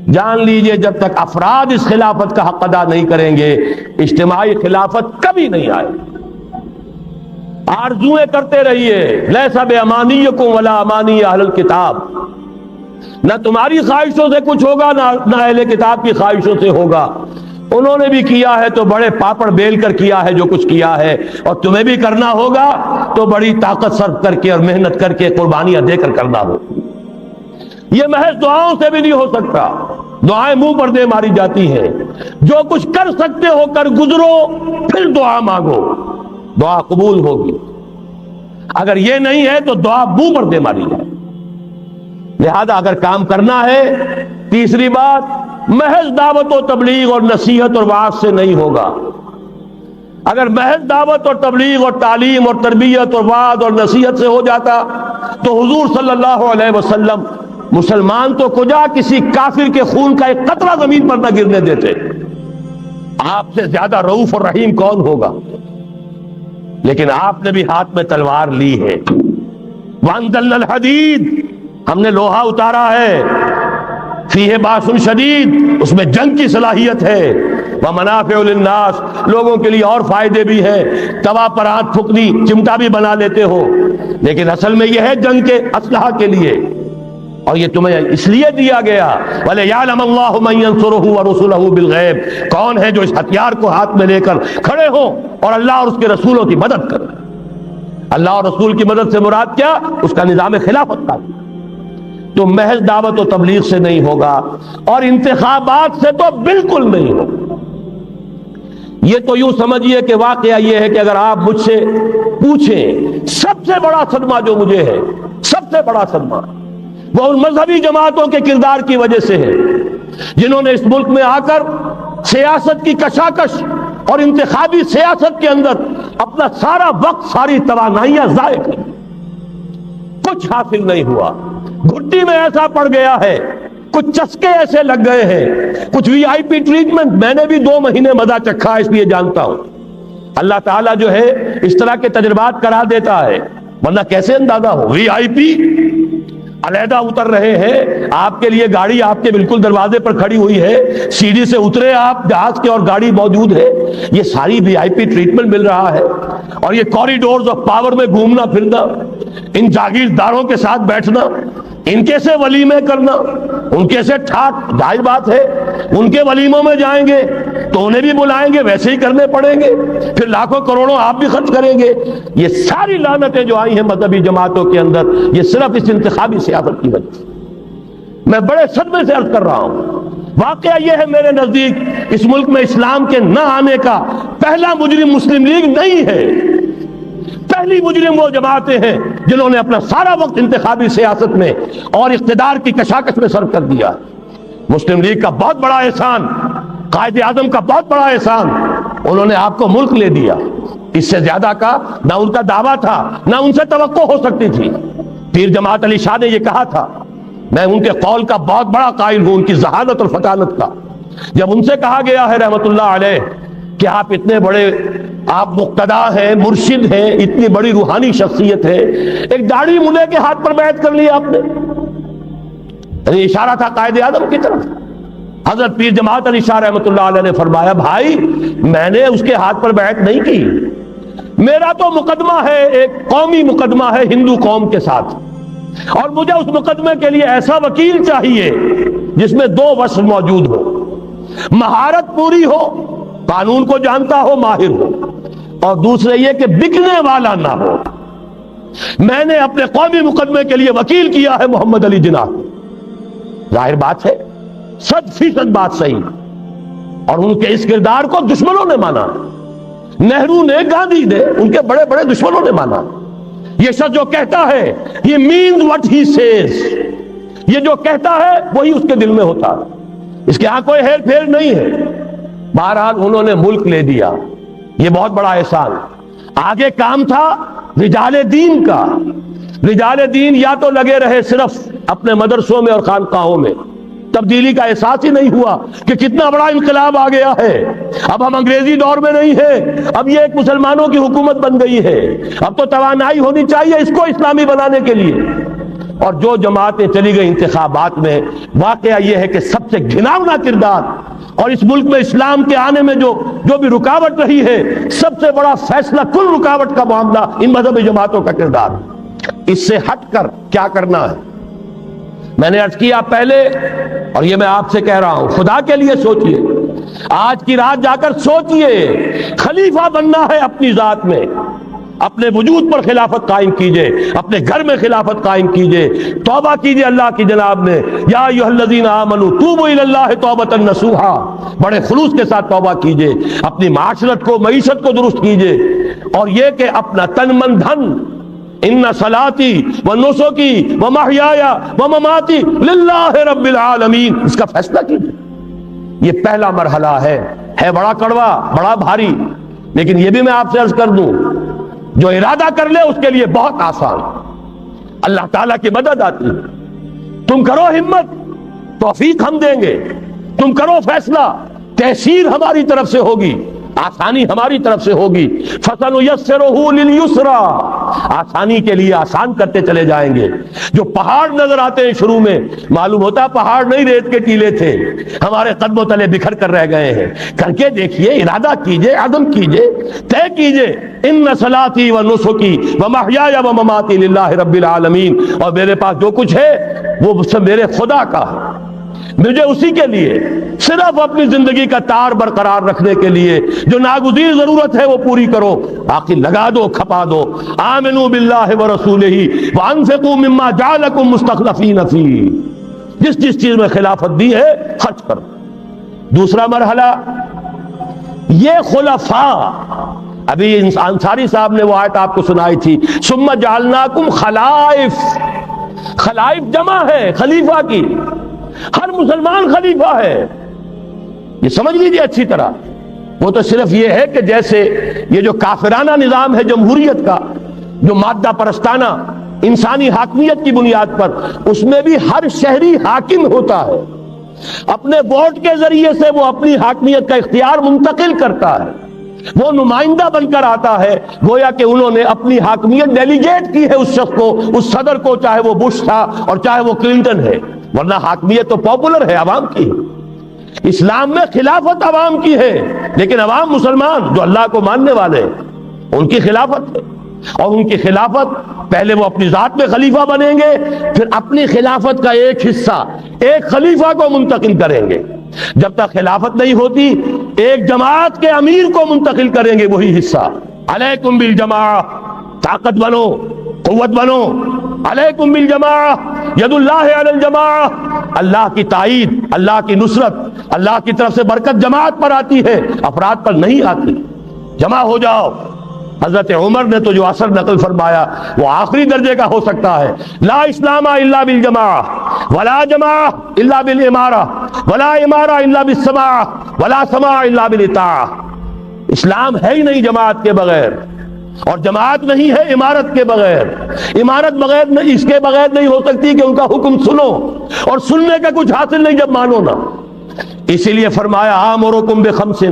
جان لیجئے جب تک افراد اس خلافت کا حق ادا نہیں کریں گے، اجتماعی خلافت کبھی نہیں آئے۔ آرزویں کرتے رہیے، لیس بامانیکم ولا امانی اہل الکتاب، نہ تمہاری خواہشوں سے کچھ ہوگا نہ اہل کتاب کی خواہشوں سے ہوگا۔ انہوں نے بھی کیا ہے تو بڑے پاپڑ بیل کر کیا ہے جو کچھ کیا ہے، اور تمہیں بھی کرنا ہوگا تو بڑی طاقت صرف کر کے اور محنت کر کے، قربانیاں دے کر کرنا ہوگا۔ یہ محض دعاؤں سے بھی نہیں ہو سکتا، دعائیں منہ پر دے ماری جاتی ہیں۔ جو کچھ کر سکتے ہو کر گزرو، پھر دعا مانگو، دعا قبول ہوگی۔ اگر یہ نہیں ہے تو دعا منہ پر دے ماری جائے۔ لہذا اگر کام کرنا ہے، تیسری بات، محض دعوت و تبلیغ اور نصیحت اور وعظ سے نہیں ہوگا۔ اگر محض دعوت اور تبلیغ اور تعلیم اور تربیت اور وعظ اور نصیحت سے ہو جاتا تو حضور صلی اللہ علیہ وسلم مسلمان تو کجا کسی کافر کے خون کا ایک قطرہ زمین پر نہ گرنے دیتے۔ آپ سے زیادہ رؤوف اور رحیم کون ہوگا؟ لیکن آپ نے بھی ہاتھ میں تلوار لی ہے۔ وَأَنزَلْنَا الْحَدِيدَ، ہم نے لوہا اتارا ہے، فیہ باس شدید، اس میں جنگ کی صلاحیت ہے، وَمَنَافِعُ لِلنَّاسِ، لوگوں کے لیے اور فائدے بھی ہیں۔ توا پر ہاتھ پھکنی چمٹا بھی بنا لیتے ہو، لیکن اصل میں یہ ہے جنگ کے اسلحہ کے لیے، اور یہ تمہیں اس لیے دیا گیا وَلِيَعْلَمَ اللَّهُ مَن يَنصُرُهُ وَرُسُلَهُ بِالْغَيْبِ، کون ہے جو اس ہتھیار کو ہاتھ میں لے کر کھڑے ہوں اور اللہ اور اس کے رسولوں کی مدد کریں۔ اللہ اور رسول کی مدد سے مراد کیا؟ اس کا نظام خلافت کا، تو محض دعوت و تبلیغ سے نہیں ہوگا، اور انتخابات سے تو بالکل نہیں ہوگا۔ یہ تو یوں سمجھیے کہ واقعہ یہ ہے کہ اگر آپ مجھ سے پوچھیں، سب سے بڑا صدمہ جو مجھے ہے، سب سے بڑا صدمہ وہ ان مذہبی جماعتوں کے کردار کی وجہ سے ہے جنہوں نے اس ملک میں آ کر سیاست کی کشاکش اور انتخابی سیاست کے اندر اپنا سارا وقت، ساری توانائیاں ضائع کر دی۔ کچھ حاصل نہیں ہوا، گھٹی میں ایسا پڑ گیا ہے، کچھ چسکے ایسے لگ گئے ہیں، کچھ وی آئی پی ٹریٹمنٹ، میں نے بھی 2 مہینے مزہ چکھا اس لیے جانتا ہوں۔ اللہ تعالیٰ جو ہے اس طرح کے تجربات کرا دیتا ہے، ورنہ کیسے اندازہ ہو؟ وی آئی پی علیحدہ اتر رہے ہیں، آپ کے لیے گاڑی آپ کے بالکل دروازے پر کھڑی ہوئی ہے، سیڑھی سے اترے آپ جہاز کے اور گاڑی موجود ہے، یہ ساری وی آئی پی ٹریٹمنٹ مل رہا ہے، اور یہ کوریڈورز آف پاور میں گھومنا پھرنا، ان جاگیرداروں کے ساتھ بیٹھنا، ان کے سے ولیمے کرنا، ان کے سے ٹھاٹ، ظاہر بات ہے ان کے ولیموں میں جائیں گے تو انہیں بھی بلائیں گے، ویسے ہی کرنے پڑیں گے، پھر لاکھوں کروڑوں آپ بھی خرچ کریں گے۔ یہ ساری لعنتیں جو آئی ہیں مذہبی جماعتوں کے اندر، یہ صرف اس انتخابی سیاست کی وجہ سے۔ میں بڑے صدمے سے عرض کر رہا ہوں، واقعہ یہ ہے میرے نزدیک اس ملک میں اسلام کے نہ آنے کا پہلا مجرم مسلم لیگ نہیں ہے، پہلا پہلی مجرم وہ جماعتیں ہیں جنہوں نے اپنا سارا وقت انتخابی سیاست میں اور اقتدار کی کشاکش میں صرف کر دیا۔ مسلم لیگ کا بہت بڑا احسان، قائد اعظم کا بہت بڑا احسان، انہوں نے آپ کو ملک لے دیا۔ اس سے زیادہ کا نہ ان کا دعویٰ تھا نہ ان سے توقع ہو سکتی تھی۔ پیر جماعت علی شاہ نے یہ کہا تھا، میں ان کے قول کا بہت بڑا قائل ہوں، ان کی ذہانت اور فطانت کا۔ جب ان سے کہا گیا ہے رحمت اللہ علیہ کہ آپ اتنے بڑے، آپ مقتدا ہیں، مرشد ہیں، اتنی بڑی روحانی شخصیت ہے، ایک داڑھی ملے کے ہاتھ پر بیعت کر لی آپ نے، یعنی اشارہ تھا قائد اعظم کی طرف۔ حضرت پیر جماعت علی شاہ رحمت اللہ علیہ نے فرمایا، بھائی میں نے اس کے ہاتھ پر بیعت نہیں کی، میرا تو مقدمہ ہے، ایک قومی مقدمہ ہے ہندو قوم کے ساتھ، اور مجھے اس مقدمے کے لیے ایسا وکیل چاہیے جس میں دو وصف موجود ہو، مہارت پوری ہو، قانون کو جانتا ہو، ماہر ہو، اور دوسرے یہ کہ بکنے والا نہ ہو۔ میں نے اپنے قومی مقدمے کے لیے وکیل کیا ہے محمد علی جناح۔ ظاہر بات ہے 100% بات صحیح، اور ان کے اس کردار کو دشمنوں نے مانا، نہرو نے، گاندھی نے، ان کے بڑے بڑے دشمنوں نے مانا۔ یہ شخص جو کہتا ہے یہ means what he says، یہ جو کہتا ہے وہی اس کے دل میں ہوتا ہے، اس کے ہاں کوئی ہیر پھیر نہیں ہے۔ بہرحال انہوں نے ملک لے دیا، یہ بہت بڑا احسان۔ آگے کام تھا رجال دین کا۔ رجال دین یا تو لگے رہے صرف اپنے مدرسوں میں اور خانقاہوں میں، تبدیلی کا احساس ہی نہیں ہوا کہ کتنا بڑا انقلاب آ گیا ہے، اب ہم انگریزی دور میں نہیں ہیں، اب یہ ایک مسلمانوں کی حکومت بن گئی ہے، اب تو توانائی ہونی چاہیے اس کو اسلامی بنانے کے لیے۔ اور جو جماعتیں چلی گئی انتخابات میں، واقعہ یہ ہے کہ سب سے گھناؤنا کردار، اور اس ملک میں اسلام کے آنے میں جو بھی رکاوٹ رہی ہے، سب سے بڑا فیصلہ کل رکاوٹ کا معاملہ ان مذہبی جماعتوں کا کردار۔ اس سے ہٹ کر کیا کرنا ہے، میں نے عرض کیا پہلے، اور یہ میں آپ سے کہہ رہا ہوں، خدا کے لیے سوچئے، آج کی رات جا کر سوچئے، خلیفہ بننا ہے اپنی ذات میں، اپنے وجود پر خلافت قائم کیجئے، اپنے گھر میں خلافت قائم کیجئے، توبہ کیجئے اللہ کی جناب نے، یا ایھا الذین آمنوا توبوا الی اللہ توبۃ نصوحا، بڑے خلوص کے ساتھ توبہ کیجئے، اپنی معاشرت کو، معیشت کو درست کیجئے، اور یہ کہ اپنا تن من دھن، ان صلاتی و نسکی و محیای و مماتی للہ رب العالمین، اس کا فیصلہ کیجئے۔ یہ پہلا مرحلہ ہے بڑا کڑوا، بڑا بھاری، لیکن یہ بھی میں آپ سے عرض کر دوں، جو ارادہ کر لے اس کے لیے بہت آسان، اللہ تعالیٰ کی مدد آتی ہے۔ تم کرو ہمت، توفیق ہم دیں گے، تم کرو فیصلہ، تحصیل ہماری طرف سے ہوگی، آسانی ہماری طرف سے ہوگی۔ فَسَنُيَسِّرُهُ لِلْيُسْرَىٰ، آسانی کے لیے آسان کرتے چلے جائیں گے۔ جو پہاڑ نظر آتے ہیں شروع میں، معلوم ہوتا پہاڑ نہیں، ریت کے ٹیلے تھے، ہمارے قدموں تلے بکھر کر رہ گئے ہیں۔ کر کے دیکھیے، ارادہ کیجئے، عزم کیجئے، طے کیجئے، ان صلاتی و نسکی و محیای و مماتی للہ رب العالمین، اور میرے پاس جو کچھ ہے وہ سب میرے خدا کا ہے، مجھے اسی کے لیے صرف اپنی زندگی کا تار برقرار رکھنے کے لیے جو ناگزیر ضرورت ہے وہ پوری کرو، باقی لگا دو، کھپا دو۔ آمنوا باللہ ورسولہ وانفقوا مما جعلکم مستخلفین فیہ، جس چیز میں خلافت دی ہے خرچ کرو۔ دوسرا مرحلہ، یہ خلفاء، ابھی انصاری صاحب نے وہ آیت آپ کو سنائی تھی، ثم جعلناکم خلائف، خلائف جمع ہے خلیفہ کی، ہر مسلمان خلیفہ ہے، یہ سمجھ لیجیے اچھی طرح۔ وہ تو صرف یہ ہے کہ جیسے یہ جو کافرانہ نظام ہے جمہوریت کا، جو مادہ پرستانہ انسانی حاکمیت کی بنیاد پر، اس میں بھی ہر شہری حاکم ہوتا ہے، اپنے ووٹ کے ذریعے سے وہ اپنی حاکمیت کا اختیار منتقل کرتا ہے، وہ نمائندہ بن کر آتا ہے، گویا کہ انہوں نے اپنی حاکمیت ڈیلیگیٹ کی ہے اس شخص کو، اس صدر کو، چاہے وہ بش تھا اور چاہے وہ کلنٹن ہے، ورنہ حاکمیت تو پاپولر ہے، عوام کی ہے۔ اسلام میں خلافت عوام کی ہے، لیکن عوام مسلمان جو اللہ کو ماننے والے ہیں ان کی خلافت ہے، اور ان کی خلافت پہلے وہ اپنی ذات میں خلیفہ بنیں گے، پھر اپنی خلافت کا ایک حصہ ایک خلیفہ کو منتقل کریں گے۔ جب تک خلافت نہیں ہوتی ایک جماعت کے امیر کو منتقل کریں گے وہی حصہ۔ علیکم بالجماعہ، طاقت بنو، قوت بنو، علیکم بالجماعہ، ید اللہ علی الجماعہ، اللہ کی تائید، اللہ کی نصرت، اللہ کی طرف سے برکت جماعت پر آتی ہے، افراد پر نہیں آتی۔ جمع ہو جاؤ، حضرت عمر نے تو جو اثر نقل فرمایا وہ آخری درجے کا ہو سکتا ہے. لا اسلام الا بالجماعہ ولا جماعہ الا بالامارہ ولا امارہ الا بالسماع ولا سماع الا بالاطاعہ. اسلام ہے ہی نہیں جماعت کے بغیر، اور جماعت نہیں ہے امارت کے بغیر. امارت بغیر اس کے بغیر نہیں ہو سکتی کہ ان کا حکم سنو، اور سننے کا کچھ حاصل نہیں جب مانو نہ. اسی لیے فرمایا آمرکم بخمس،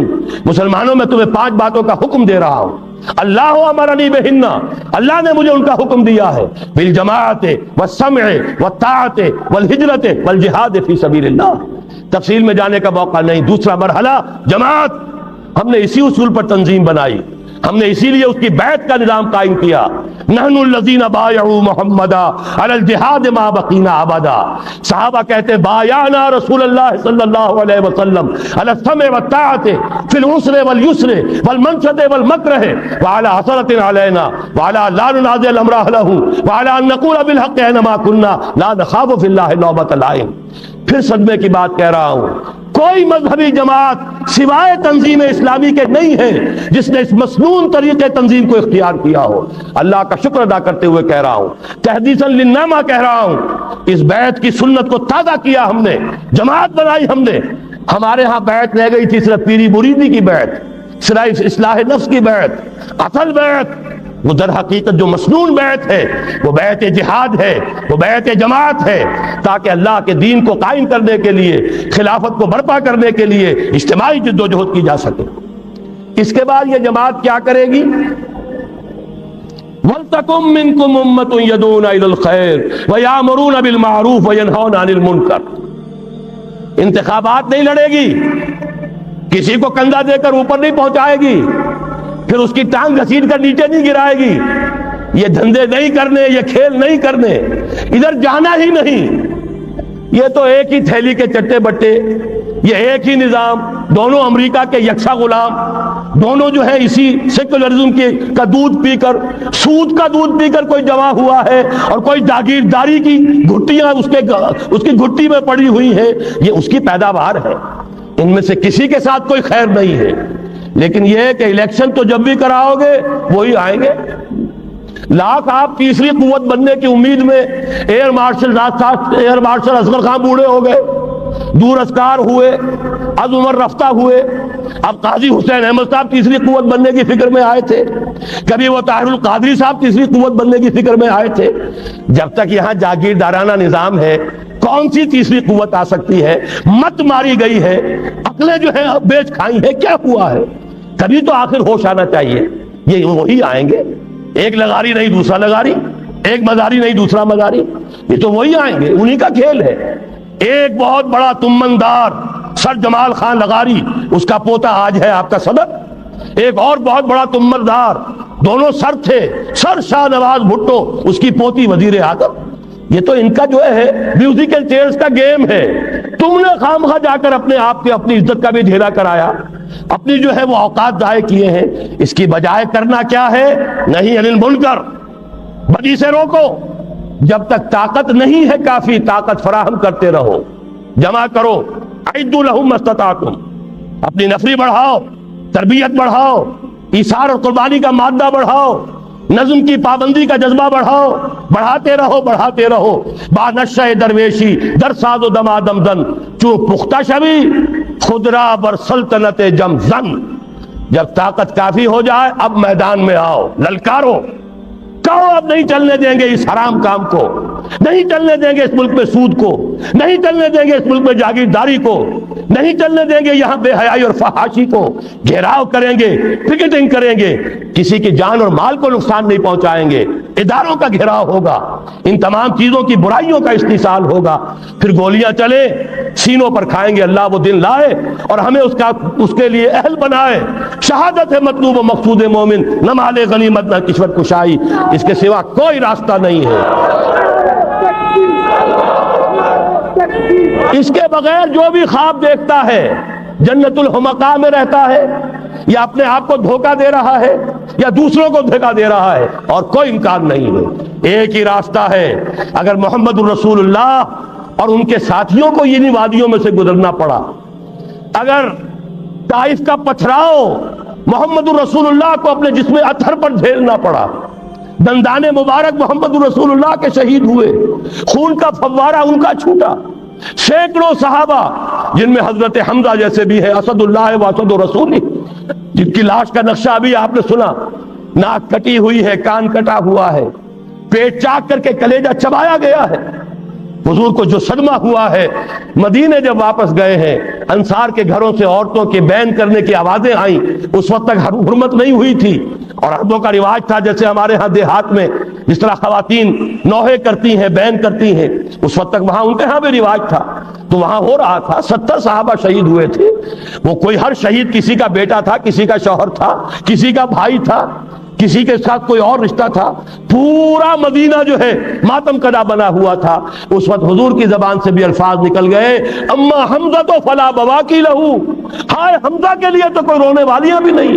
مسلمانوں میں تمہیں 5 باتوں کا حکم دے رہا ہوں. اللہ امرنی بہن، اللہ نے مجھے ان کا حکم دیا ہے. بالجماعت والسمع والطاعت والہجرت والجہاد فی سبیل اللہ. تفصیل میں جانے کا موقع نہیں. دوسرا مرحلہ جماعت، ہم نے اسی اصول پر تنظیم بنائی، ہم نے اسی لیے اس کی بیعت کا نظام قائم کیا. نحن الذین بایعوا محمدا علی الجہاد ما بقینا ابدا. صحابہ کہتے ہیں بایعنا رسول اللہ صلی اللہ علیہ وسلم علی السمع والطاعت فی العسر والیسر والمنشط والمکرہ وعلی حسرۃ علینا وعلی لا ننازع الامر اہلہ وعلی ان نقول بالحق اینما کنا لا نخاف فی اللہ لومۃ لائم. پھر صدمے کی بات کہہ رہا ہوں، کوئی مذہبی جماعت سوائے تنظیم اسلامی کے نہیں ہے جس نے اس مسنون طریقے تنظیم کو اختیار کیا ہو. اللہ کا شکر ادا کرتے ہوئے کہہ رہا ہوں، تحدیثاً للنعمہ کہہ رہا ہوں، اس بیعت کی سنت کو تازہ کیا ہم نے، جماعت بنائی ہم نے. ہمارے ہاں بیعت رہ گئی تھی صرف پیری مریدی کی بیعت، صرف اصلاح نفس کی بیعت. اصل بیعت وہ در حقیقت جو مسنون بیعت ہے وہ بیعت جہاد ہے، وہ بیعت جماعت ہے، تاکہ اللہ کے دین کو قائم کرنے کے لیے، خلافت کو برپا کرنے کے لیے اجتماعی جد و جہد کی جا سکے. اس کے بعد یہ جماعت کیا کرے گی؟ وَلْتَكُن مِّنكُمْ أُمَّةٌ يَدْعُونَ إِلَى الْخَيْرِ وَيَأْمُرُونَ بِالْمَعْرُوفِ وَيَنْهَوْنَ عَنِ الْمُنكَرِ. انتخابات نہیں لڑے گی، کسی کو کندھا دے کر اوپر نہیں پہنچائے گی، پھر اس کی ٹانگ گھسیٹ کر نیچے نہیں گرائے گی. یہ دھندے نہیں کرنے، یہ کھیل نہیں کرنے، ادھر جانا ہی نہیں. یہ تو ایک ہی تھیلی کے چٹے بٹے، یہ ایک ہی نظام، دونوں امریکہ کے یکساں غلام، دونوں جو ہے اسی سیکولرزم کا دودھ پی کر، سود کا دودھ پی کر کوئی جمع ہوا ہے، اور کوئی جاگیرداری کی گھٹیاں اس کی گھٹی میں پڑی ہوئی ہیں. یہ اس کی پیداوار ہے، ان میں سے کسی کے ساتھ کوئی خیر نہیں ہے. لیکن یہ ہے کہ الیکشن تو جب بھی کراؤ گے وہی آئیں گے. لاکھ آپ تیسری قوت بننے کی امید میں ایئر مارشل اصغر خان بوڑھے ہو گئے، دور اسکار ہوئے، از عمر رفتہ ہوئے. اب قاضی حسین احمد صاحب تیسری قوت بننے کی فکر میں آئے تھے، کبھی وہ طاہر القادری صاحب تیسری قوت بننے کی فکر میں آئے تھے. جب تک یہاں جاگیردارانہ نظام ہے کون سی تیسری قوت آ سکتی ہے؟ مت ماری گئی ہے، عقلیں جو ہے بیچ کھائی ہے. کیا ہوا ہے؟ کبھی تو آخر ہوش آنا چاہیے. یہ وہی آئیں گے، ایک لغاری نہیں دوسرا لغاری، ایک مزاری نہیں دوسرا مزاری، یہ تو وہی آئیں گے، انہی کا کھیل ہے. ایک بہت بڑا تمندار سر جمال خان لغاری، اس کا پوتا آج ہے آپ کا صدر. ایک اور بہت بڑا تمندار، دونوں سر تھے، سر شاہ نواز بھٹو، اس کی پوتی وزیر اعظم. یہ تو ان کا جو ہے میوزیکل چیئرز کا گیم ہے. تم نے خامخواہ جا کر اپنے آپ کے اپنی عزت کا بھی ڈھیرا کرایا، اپنی جو ہے وہ اوقات ضائع کیے ہیں. اس کی بجائے کرنا کیا ہے؟ نہیں انل منکر، بدی سے روکو. جب تک طاقت نہیں ہے کافی، طاقت فراہم کرتے رہو، جمع کرو. اعدوا لهم ما استطعتم. اپنی نفری بڑھاؤ، تربیت بڑھاؤ، ایثار اور قربانی کا مادہ بڑھاؤ، نظم کی پابندی کا جذبہ بڑھاؤ. بڑھاتے رہو بڑھاتے رہو. با نشہ درویشی در ساز و دمادم زن چون پختہ شوی خدرا بر سلطنت جم زن. جب طاقت کافی ہو جائے اب میدان میں آؤ، للکارو، کہو اب نہیں چلنے دیں گے اس حرام کام کو، نہیں چلنے دیں گے اس ملک میں سود کو، نہیں چلنے دیں گے اس ملک میں جاگیرداری کو، نہیں چلنے دیں گے یہاں بے حیائی اور فحاشی کو. گھیراؤ کریں گے، پکیٹنگ کریں گے، کسی کی جان اور مال کو نقصان نہیں پہنچائیں گے. اداروں کا گھیراؤ ہوگا، ان تمام چیزوں کی برائیوں کا استحصال ہوگا. پھر گولیاں چلے سینوں پر کھائیں گے. اللہ وہ دن لائے اور ہمیں اس کے لیے اہل بنائے. شہادت ہے مطلوب و مقصود مومن، نہ مال غنیمت نہ کشور کشائی. اس کے سوا کوئی راستہ نہیں ہے. اس کے بغیر جو بھی خواب دیکھتا ہے جنت الحمقاء میں رہتا ہے، یا اپنے آپ کو دھوکہ دے رہا ہے، یا دوسروں کو دھوکہ دے رہا ہے، اور کوئی امکان نہیں ہے. ایک ہی راستہ ہے. اگر محمد الرسول اللہ اور ان کے ساتھیوں کو انہی وادیوں میں سے گزرنا پڑا، اگر طائف کا پتھراؤ محمد الرسول اللہ کو اپنے جسم اطہر پر جھیلنا پڑا، دندان مبارک محمد الرسول اللہ کے شہید ہوئے، خون کا فوارہ ان کا چھوٹا، سینکڑوں صحابہ جن میں حضرت حمزہ جیسے بھی ہیں، اسد اللہ و اسد رسول، جن کی لاش کا نقشہ ابھی آپ نے سنا، ناک کٹی ہوئی ہے، کان کٹا ہوا ہے، پیٹ چاک کر کے کلیجہ چبایا گیا ہے۔ حضور کو جو صدمہ ہوا ہے، مدینے جب واپس گئے ہیں، انصار کے گھروں سے عورتوں کے بین کرنے کی آوازیں آئیں، اس وقت تک حرمت نہیں ہوئی تھی، اور عربوں کا رواج تھا جیسے ہمارے ہاں دیہات میں جس طرح خواتین نوحے کرتی ہیں، بین کرتی ہیں، اس وقت تک وہاں ان کے ہاں بھی رواج تھا، تو وہاں ہو رہا تھا۔ 70 صحابہ شہید ہوئے تھے، وہ کوئی ہر شہید کسی کا بیٹا تھا، کسی کا شوہر تھا، کسی کا بھائی تھا، کسی کے ساتھ کوئی اور رشتہ تھا، پورا مدینہ جو ہے ماتم کدا بنا ہوا تھا۔ اس وقت حضور کی زبان سے بھی الفاظ نکل گئے، اما حمزہ تو فلا بواکی لہو، ہائے حمزہ کے لیے تو کوئی رونے والیاں بھی نہیں۔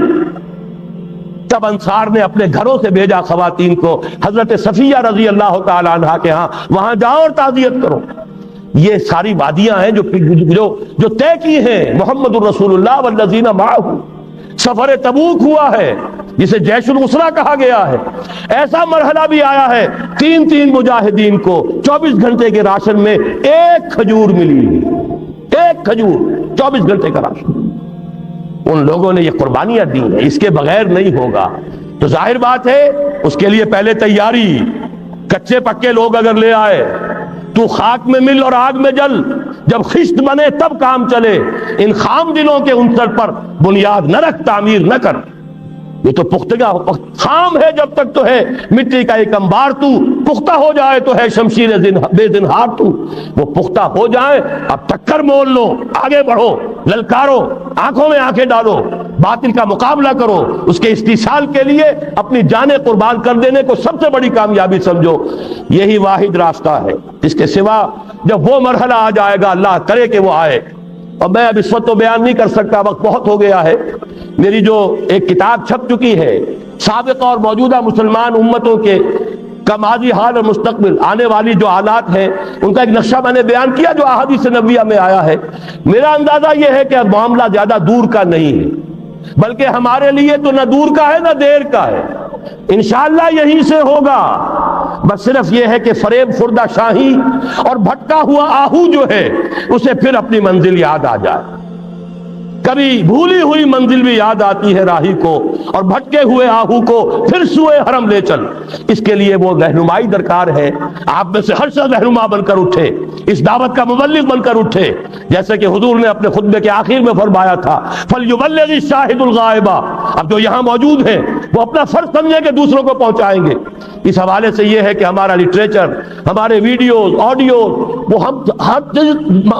تب انصار نے اپنے گھروں سے بھیجا خواتین کو، حضرت صفیہ رضی اللہ تعالی عنہا کے ہاں، وہاں جاؤ اور تعزیت کرو۔ یہ ساری وادیاں ہیں جو طے کی ہیں محمد الرسول اللہ والذین معہ۔ سفر تبوک ہوا ہے جسے جیش العسرہ کہا گیا ہے، ایسا مرحلہ بھی آیا ہے 3 مجاہدین کو 24 گھنٹے کے راشن میں ایک کھجور ملی، ایک کھجور، 24 گھنٹے کا راشن۔ ان لوگوں نے یہ قربانیاں دی ہیں، اس کے بغیر نہیں ہوگا۔ تو ظاہر بات ہے اس کے لیے پہلے تیاری، کچے پکے لوگ اگر لے آئے، تو خاک میں مل اور آگ میں جل، جب خشت بنے تب کام چلے۔ ان خام دلوں کے عنصر پر بنیاد نہ رکھ، تعمیر نہ کر۔ یہ تو پختگا خام ہے جب تک تو ہے مٹی کا ایک انبار، تو پختہ ہو جائے تو ہے شمشیر بے زنہار تو۔ وہ پختہ ہو جائے، اب ٹکر مول لو، آگے بڑھو، للکارو، آنکھوں میں آنکھیں ڈالو، باطل کا مقابلہ کرو، اس کے استحصال کے لیے اپنی جانیں قربان کر دینے کو سب سے بڑی کامیابی سمجھو۔ یہی واحد راستہ ہے، اس کے سوا جب وہ مرحلہ آ جائے گا، اللہ کرے کہ وہ آئے، اور میں اب اس وقت تو بیان نہیں کر سکتا، وقت بہت ہو گیا ہے۔ میری جو ایک کتاب چھپ چکی ہے سابقہ اور موجودہ مسلمان امتوں کے کا ماضی، حال اور مستقبل، آنے والی جو حالات ہیں ان کا ایک نقشہ میں نے بیان کیا جو احادیث نبویہ میں آیا ہے۔ میرا اندازہ یہ ہے کہ معاملہ زیادہ دور کا نہیں ہے، بلکہ ہمارے لیے تو نہ دور کا ہے نہ دیر کا ہے، انشاءاللہ یہیں سے ہوگا۔ بس صرف یہ ہے کہ فریب خوردہ شاہی اور بھٹکا ہوا آہو جو ہے اسے پھر اپنی منزل یاد آ جائے۔ کبھی بھولی ہوئی منزل بھی یاد آتی ہے راہی کو، اور بھٹکے ہوئے آہو کو پھر سوئے حرم لے چل۔ اس کے لیے وہ رہنمائی درکار ہے، آپ میں سے ہر شخص رہنما بن کر اٹھے، اس دعوت کا مبلغ بن کر اٹھے، جیسے کہ حضور نے اپنے خطبے کے آخر میں فرمایا تھا فَلْيُبَلِّغِ الشَّاهِدُ الْغَائِبَ۔ اب جو یہاں موجود ہیں وہ اپنا فرض سمجھیں کہ دوسروں کو پہنچائیں گے۔ اس حوالے سے یہ ہے کہ ہمارا لٹریچر، ہمارے ویڈیوز، آڈیوز، وہ ہم ہر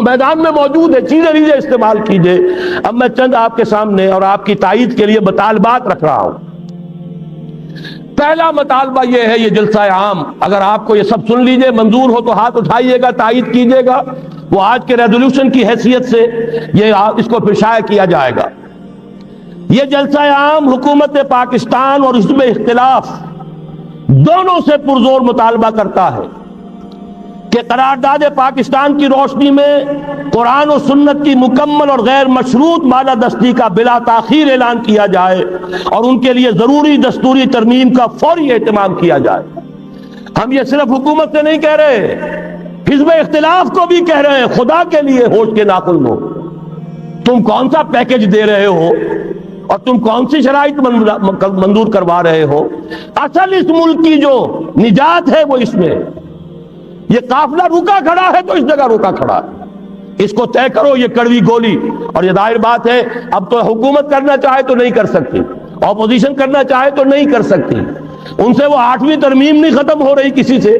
میدان میں موجود ہے، چیزیں لیجیے، استعمال کیجیے۔ اب میں چند آپ کے سامنے اور آپ کی تائید کے لیے مطالبات رکھ رہا ہوں۔ پہلا مطالبہ یہ ہے، یہ جلسہ عام اگر آپ کو یہ سب سن لیجئے، منظور ہو تو ہاتھ اٹھائیے گا، تائید کیجیے گا، وہ آج کے ریزولوشن کی حیثیت سے یہ اس کو پھر شائع کیا جائے گا۔ یہ جلسہ عام حکومت پاکستان اور حزب اختلاف دونوں سے پرزور مطالبہ کرتا ہے کہ قرارداد پاکستان کی روشنی میں قرآن و سنت کی مکمل اور غیر مشروط بالادستی کا بلا تاخیر اعلان کیا جائے، اور ان کے لیے ضروری دستوری ترمیم کا فوری اہتمام کیا جائے۔ ہم یہ صرف حکومت سے نہیں کہہ رہے، حزب اختلاف کو بھی کہہ رہے ہیں، خدا کے لیے ہوش کے ناخن لو، تم کون سا پیکج دے رہے ہو اور تم کون سی شرائط منظور کروا رہے ہو؟ اصل اس ملک کی جو نجات ہے وہ اس میں، یہ قافلہ رکا کھڑا ہے تو اس جگہ رکا کھڑا ہے، اس کو طے کرو، یہ کڑوی گولی۔ اور یہ ظاہر بات ہے اب تو حکومت کرنا چاہے تو نہیں کر سکتی، اپوزیشن کرنا چاہے تو نہیں کر سکتی، ان سے وہ 8ویں ترمیم نہیں ختم ہو رہی کسی سے،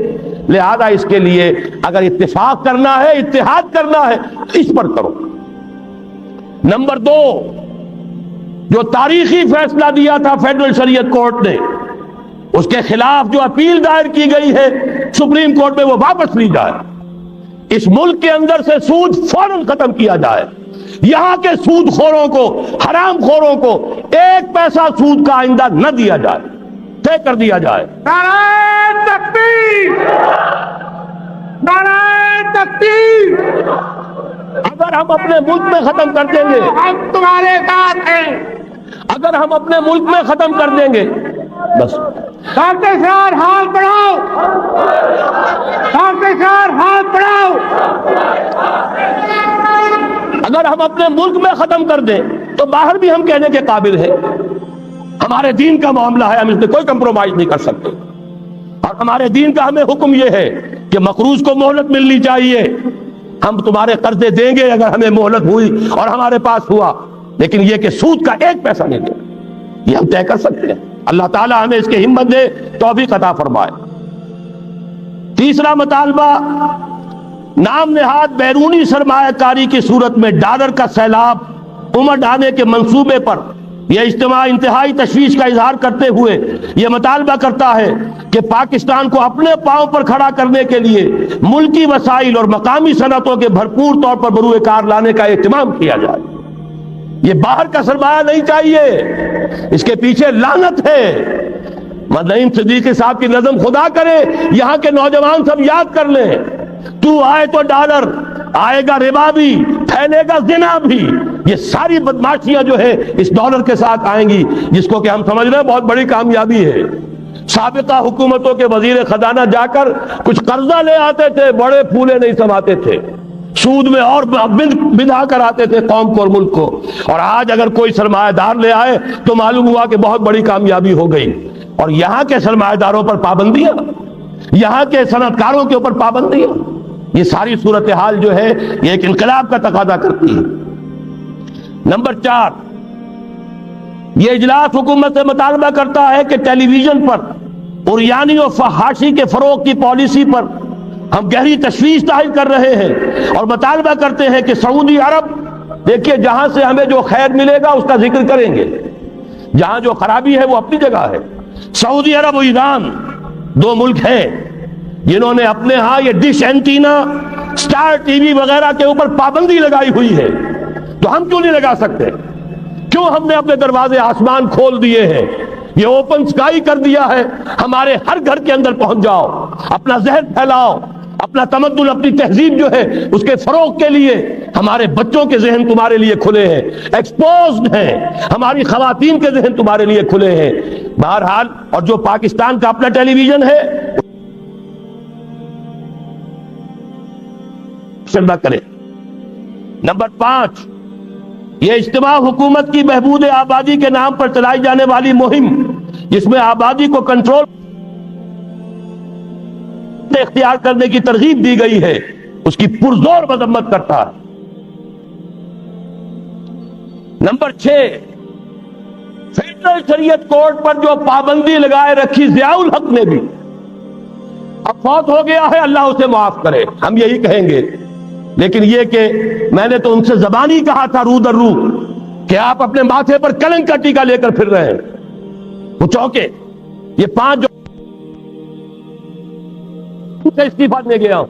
لہذا اس کے لیے اگر اتفاق کرنا ہے، اتحاد کرنا ہے، اس پر کرو۔ نمبر 2، جو تاریخی فیصلہ دیا تھا فیڈرل شریعت کورٹ نے، اس کے خلاف جو اپیل دائر کی گئی ہے سپریم کورٹ میں، وہ واپس لی جائے۔ اس ملک کے اندر سے سود فوراً ختم کیا جائے، یہاں کے سود خوروں کو، حرام خوروں کو 1 پیسہ سود کا آئندہ نہ دیا جائے، طے کر دیا جائے۔ نعرہ تکبیر! نعرہ تکبیر! اگر ہم اپنے ملک میں ختم کر دیں گے، ہم تمہارے ساتھ ہیں۔ اگر ہم اپنے ملک میں ختم کر دیں گے بس ڈاکٹر صاحب ہاتھ بڑھاؤ، ڈاکٹر صاحب ہاتھ بڑھاؤ، اگر ہم اپنے ملک میں ختم کر دیں تو باہر بھی ہم کہنے کے قابل ہیں. ہمارے دین کا معاملہ ہے، ہم اس میں کوئی کمپرومائز نہیں کر سکتے. اور ہمارے دین کا ہمیں حکم یہ ہے کہ مقروض کو مہلت ملنی چاہیے. ہم تمہارے قرضے دیں گے اگر ہمیں مہلت ہوئی اور ہمارے پاس ہوا، لیکن یہ کہ سود کا ایک پیسہ نہیں دیں، یہ ہم طے کر سکتے ہیں. اللہ تعالیٰ ہمیں اس کی ہمت دے، توفیق عطا فرمائے. تیسرا مطالبہ، نام نہاد بیرونی سرمایہ کاری کی صورت میں ڈالر کا سیلاب امڈ آنے کے منصوبے پر یہ اجتماع انتہائی تشویش کا اظہار کرتے ہوئے یہ مطالبہ کرتا ہے کہ پاکستان کو اپنے پاؤں پر کھڑا کرنے کے لیے ملکی وسائل اور مقامی صنعتوں کے بھرپور طور پر بروئے کار لانے کا اہتمام کیا جائے. یہ باہر کا سرمایہ نہیں چاہیے، اس کے پیچھے لعنت ہے. نعیم صدیقی صاحب کی نظم خدا کرے یہاں کے نوجوان سب یاد کر لیں. تو آئے تو ڈالر، آئے گا ربا بھی، پھیلے گا زنا بھی. یہ ساری بدماشیاں جو ہے اس ڈالر کے ساتھ آئیں گی، جس کو کہ ہم سمجھ رہے ہیں بہت بڑی کامیابی ہے. سابقہ حکومتوں کے وزیر خزانہ جا کر کچھ قرضہ لے آتے تھے، بڑے پھولے نہیں سماتے تھے، سود میں اور بندھا کر آتے تھے قوم کو اور ملک کو. اور آج اگر کوئی سرمایہ دار لے آئے تو معلوم ہوا کہ بہت بڑی کامیابی ہو گئی. اور یہاں کے سرمایہ داروں پر پابندیاں، یہاں کے صنعت کاروں کے اوپر پابندیاں، یہ ساری صورتحال جو ہے یہ ایک انقلاب کا تقاضا کرتی ہے. نمبر 4، یہ اجلاس حکومت سے مطالبہ کرتا ہے کہ ٹیلی ویژن پر عریانی و فحاشی کے فروغ کی پالیسی پر ہم گہری تشویش ظاہر کر رہے ہیں اور مطالبہ کرتے ہیں کہ سعودی عرب، دیکھیے جہاں سے ہمیں جو خیر ملے گا اس کا ذکر کریں گے، جہاں جو خرابی ہے وہ اپنی جگہ ہے. سعودی عرب و ایران 2 ملک ہیں جنہوں نے اپنے ہاں یہ dish antenna, star T V وغیرہ کے اوپر پابندی لگائی ہوئی ہے. تو ہم کیوں نہیں لگا سکتے؟ کیوں ہم نے اپنے دروازے آسمان کھول دیے ہیں؟ یہ اوپن سکائی کر دیا ہے، ہمارے ہر گھر کے اندر پہنچ جاؤ، اپنا ذہن پھیلاؤ، اپنا تمدن، اپنی تہذیب جو ہے اس کے فروغ کے لیے ہمارے بچوں کے ذہن تمہارے لیے کھلے ہیں، ایکسپوزڈ ہیں، ہماری خواتین کے ذہن تمہارے لیے کھلے ہیں. بہرحال، اور جو پاکستان کا اپنا ٹیلی ویژن ہے نہ کرے. نمبر 5، یہ اجتماع حکومت کی بہبود آبادی کے نام پر چلائی جانے والی مہم، جس میں آبادی کو کنٹرول اختیار کرنے کی ترغیب دی گئی ہے، اس کی پرزور مذمت کرتا ہے. نمبر 6، فیڈرل شریعت کورٹ پر جو پابندی لگائے رکھی ضیاء الحق نے بھی، اب فوت ہو گیا ہے، اللہ اسے معاف کرے، ہم یہی کہیں گے. لیکن یہ کہ میں نے تو ان سے زبانی کہا تھا رو در رو کہ آپ اپنے ماتھے پر کلنک کا ٹیکا لے کر پھر رہے ہیں. وہ چوکے، یہ 5 جو سے استعفیٰ دے گیا ہوں،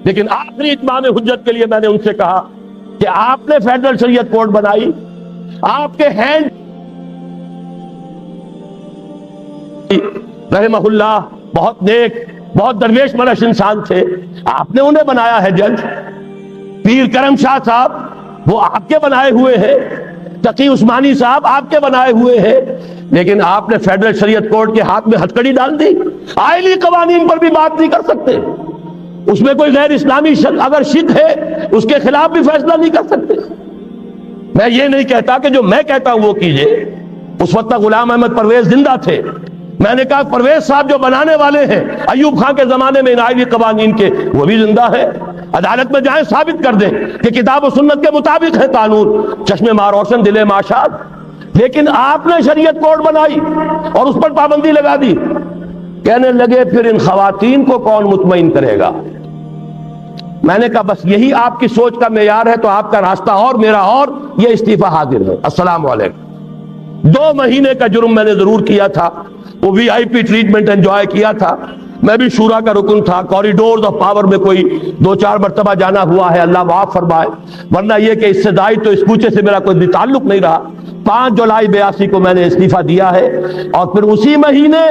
لیکن آخری اتمام حجت کے لیے میں نے ان سے کہا کہ آپ نے فیڈرل شریعت کورٹ بنائی، آپ کے ہینڈ رحمہ اللہ بہت نیک، بہت درویش منش انسان تھے، آپ نے انہیں بنایا ہے جج. پیر کرم شاہ صاحب وہ آپ کے بنائے ہوئے ہیں، تقی عثمانی صاحب آپ کے بنائے ہوئے ہیں، لیکن آپ نے فیڈرل شریعت کورٹ کے ہاتھ میں ہتھکڑی ڈال دی. آئلی قوانین پر بھی بات نہیں کر سکتے، اس میں کوئی غیر اسلامی اگر شک ہے اس کے خلاف بھی فیصلہ نہیں کر سکتے. میں یہ نہیں کہتا کہ جو میں کہتا ہوں وہ کیجئے. اس وقت غلام احمد پرویز زندہ تھے، میں نے کہا پرویز صاحب جو بنانے والے ہیں ایوب خان کے زمانے میں ان آئلی قوانین کے، وہ بھی زندہ ہے، عدالت میں جائیں ثابت کر دیں کہ کتاب و سنت کے مطابق ہے قانون، چشم ماں روشن دل ماں شاد. لیکن آپ نے شریعت کورٹ بنائی اور اس پر پابندی لگا دی. کہنے لگے پھر ان خواتین کو کون مطمئن کرے گا؟ میں نے کہا بس یہی آپ کی سوچ کا معیار ہے تو آپ کا راستہ اور میرا اور، یہ استعفیٰ حاضر ہے. السلام علیکم. 2 مہینے کا جرم میں نے ضرور کیا تھا، وہ وی آئی پی ٹریٹمنٹ انجوائے کیا تھا، میں بھی شورا کا رکن تھا، کوریڈورز آف پاور میں کوئی 2-4 مرتبہ جانا ہوا ہے، اللہ معاف فرمائے، ورنہ یہ کہ اس سے دائی تو اس کوچے سے میرا کوئی تعلق نہیں رہا. 5 جولائی 82 کو میں نے استعفیٰ دیا ہے، اور پھر اسی مہینے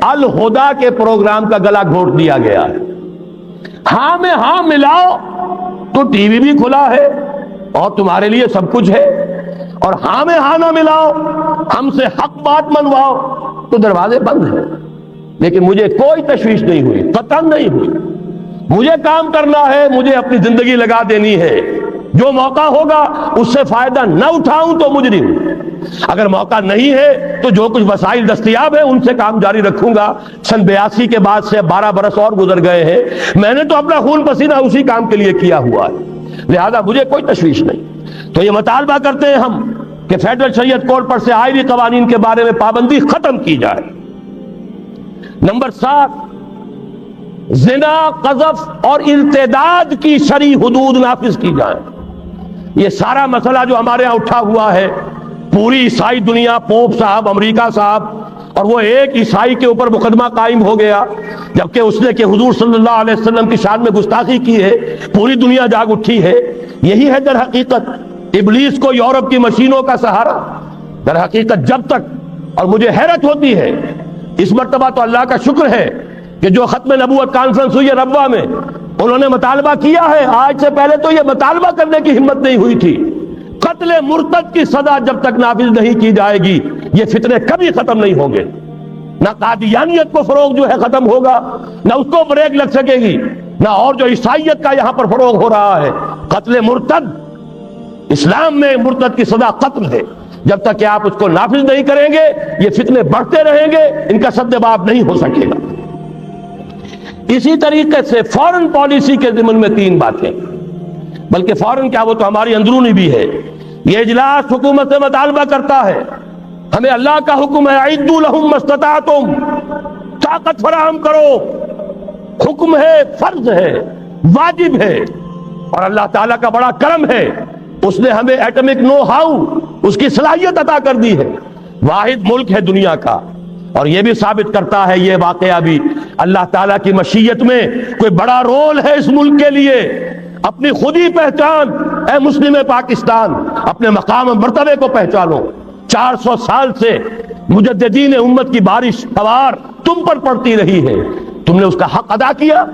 الہدا کے پروگرام کا گلا گھونٹ دیا گیا. ہاں میں ہاں ملاؤ تو ٹی وی بھی کھلا ہے اور تمہارے لیے سب کچھ ہے، اور ہاں میں ہاں نہ ملاؤ، ہم سے حق بات منواؤ، تو دروازے بند ہیں۔ لیکن مجھے کوئی تشویش نہیں ہوئی، قطعاً نہیں ہوئی۔ مجھے کام کرنا ہے، مجھے اپنی زندگی لگا دینی ہے، جو موقع ہوگا اس سے فائدہ نہ اٹھاؤں تو مجرم، اگر موقع نہیں ہے تو جو کچھ وسائل دستیاب ہیں ان سے کام جاری رکھوں گا۔ سن 82 کے بعد سے 12 برس اور گزر گئے ہیں، میں نے تو اپنا خون پسینہ اسی کام کے لیے کیا ہوا ہے، لہذا مجھے کوئی تشویش نہیں۔ تو یہ مطالبہ کرتے ہیں ہم کہ فیڈرل شریعت کوڈ پر سے آئینی قوانین کے بارے میں پابندی ختم کی جائے۔ نمبر 7، زنا، قذف اور ارتداد کی شرعی حدود نافذ کی جائیں۔ یہ سارا مسئلہ جو ہمارے ہاں اٹھا ہوا ہے، پوری عیسائی دنیا، پوپ صاحب، امریکہ صاحب، اور وہ ایک عیسائی کے اوپر مقدمہ قائم ہو گیا جبکہ اس نے کہ حضور صلی اللہ علیہ وسلم کی شان میں گستاخی کی ہے، پوری دنیا جاگ اٹھی ہے۔ یہی ہے در حقیقت ابلیس کو یورپ کی مشینوں کا سہارا۔ در حقیقت جب تک، اور مجھے حیرت ہوتی ہے، اس مرتبہ تو اللہ کا شکر ہے کہ جو ختم نبوت کانفرنس ہوئی ہے ربوہ میں، انہوں نے مطالبہ کیا ہے، آج سے پہلے تو یہ مطالبہ کرنے کی ہمت نہیں ہوئی تھی، قتل مرتد کی سزا جب تک نافذ نہیں کی جائے گی یہ فتنے کبھی ختم نہیں ہوں گے۔ نہ قادیانیت کو فروغ جو ہے ختم ہوگا، نہ اس کو بریک لگ سکے گی، نہ اور جو عیسائیت کا یہاں پر فروغ ہو رہا ہے۔ قتل مرتد، اسلام میں مرتد کی سزا قتل ہے، جب تک کہ آپ اس کو نافذ نہیں کریں گے یہ فتنے بڑھتے رہیں گے، ان کا سدباب نہیں ہو سکے گا۔ اسی طریقے سے فورن پالیسی کے ضمن میں 3 باتیں، بلکہ فورن کیا، وہ تو ہماری اندرونی بھی ہے۔ یہ اجلاس حکومت سے مطالبہ کرتا ہے، ہمیں اللہ کا حکم ہے اعدوا لہم ما استطعتم، طاقت فراہم کرو، حکم ہے، فرض ہے، واجب ہے، اور اللہ تعالیٰ کا بڑا کرم ہے، اس نے ہمیں ایٹمک نو ہاؤ، اس کی صلاحیت عطا کر دی ہے، واحد ملک ہے دنیا کا۔ اور یہ بھی ثابت کرتا ہے یہ واقعہ بھی، اللہ تعالیٰ کی مشیت میں کوئی بڑا رول ہے اس ملک کے لیے۔ اپنی خودی پہچان، اے مسلم پاکستان، اپنے مقام و مرتبے کو پہچانو۔ 400 سال سے مجددین امت کی بارش سوار تم پر پڑتی رہی ہے، تم نے اس کا حق ادا کیا،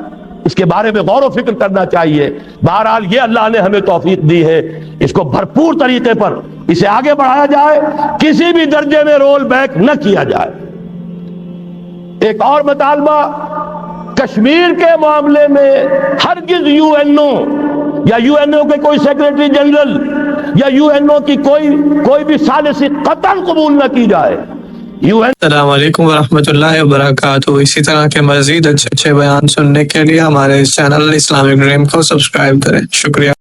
اس کے بارے میں غور و فکر کرنا چاہیے۔ بہرحال یہ اللہ نے ہمیں توفیق دی ہے، اس کو بھرپور طریقے پر اسے آگے بڑھایا جائے، کسی بھی درجے میں رول بیک نہ کیا جائے۔ ایک اور مطالبہ، کشمیر کے معاملے میں ہرگز یو این او یا یو این او کے کوئی سیکریٹری جنرل یا یو این او کی کوئی بھی ثالثی قطعاً قبول نہ کی جائے۔ السلام علیکم ورحمۃ اللہ وبرکاتہ۔ اسی طرح کے مزید اچھے بیان سننے کے لیے ہمارے اس چینل اسلامک ڈریم کو سبسکرائب کریں۔ شکریہ۔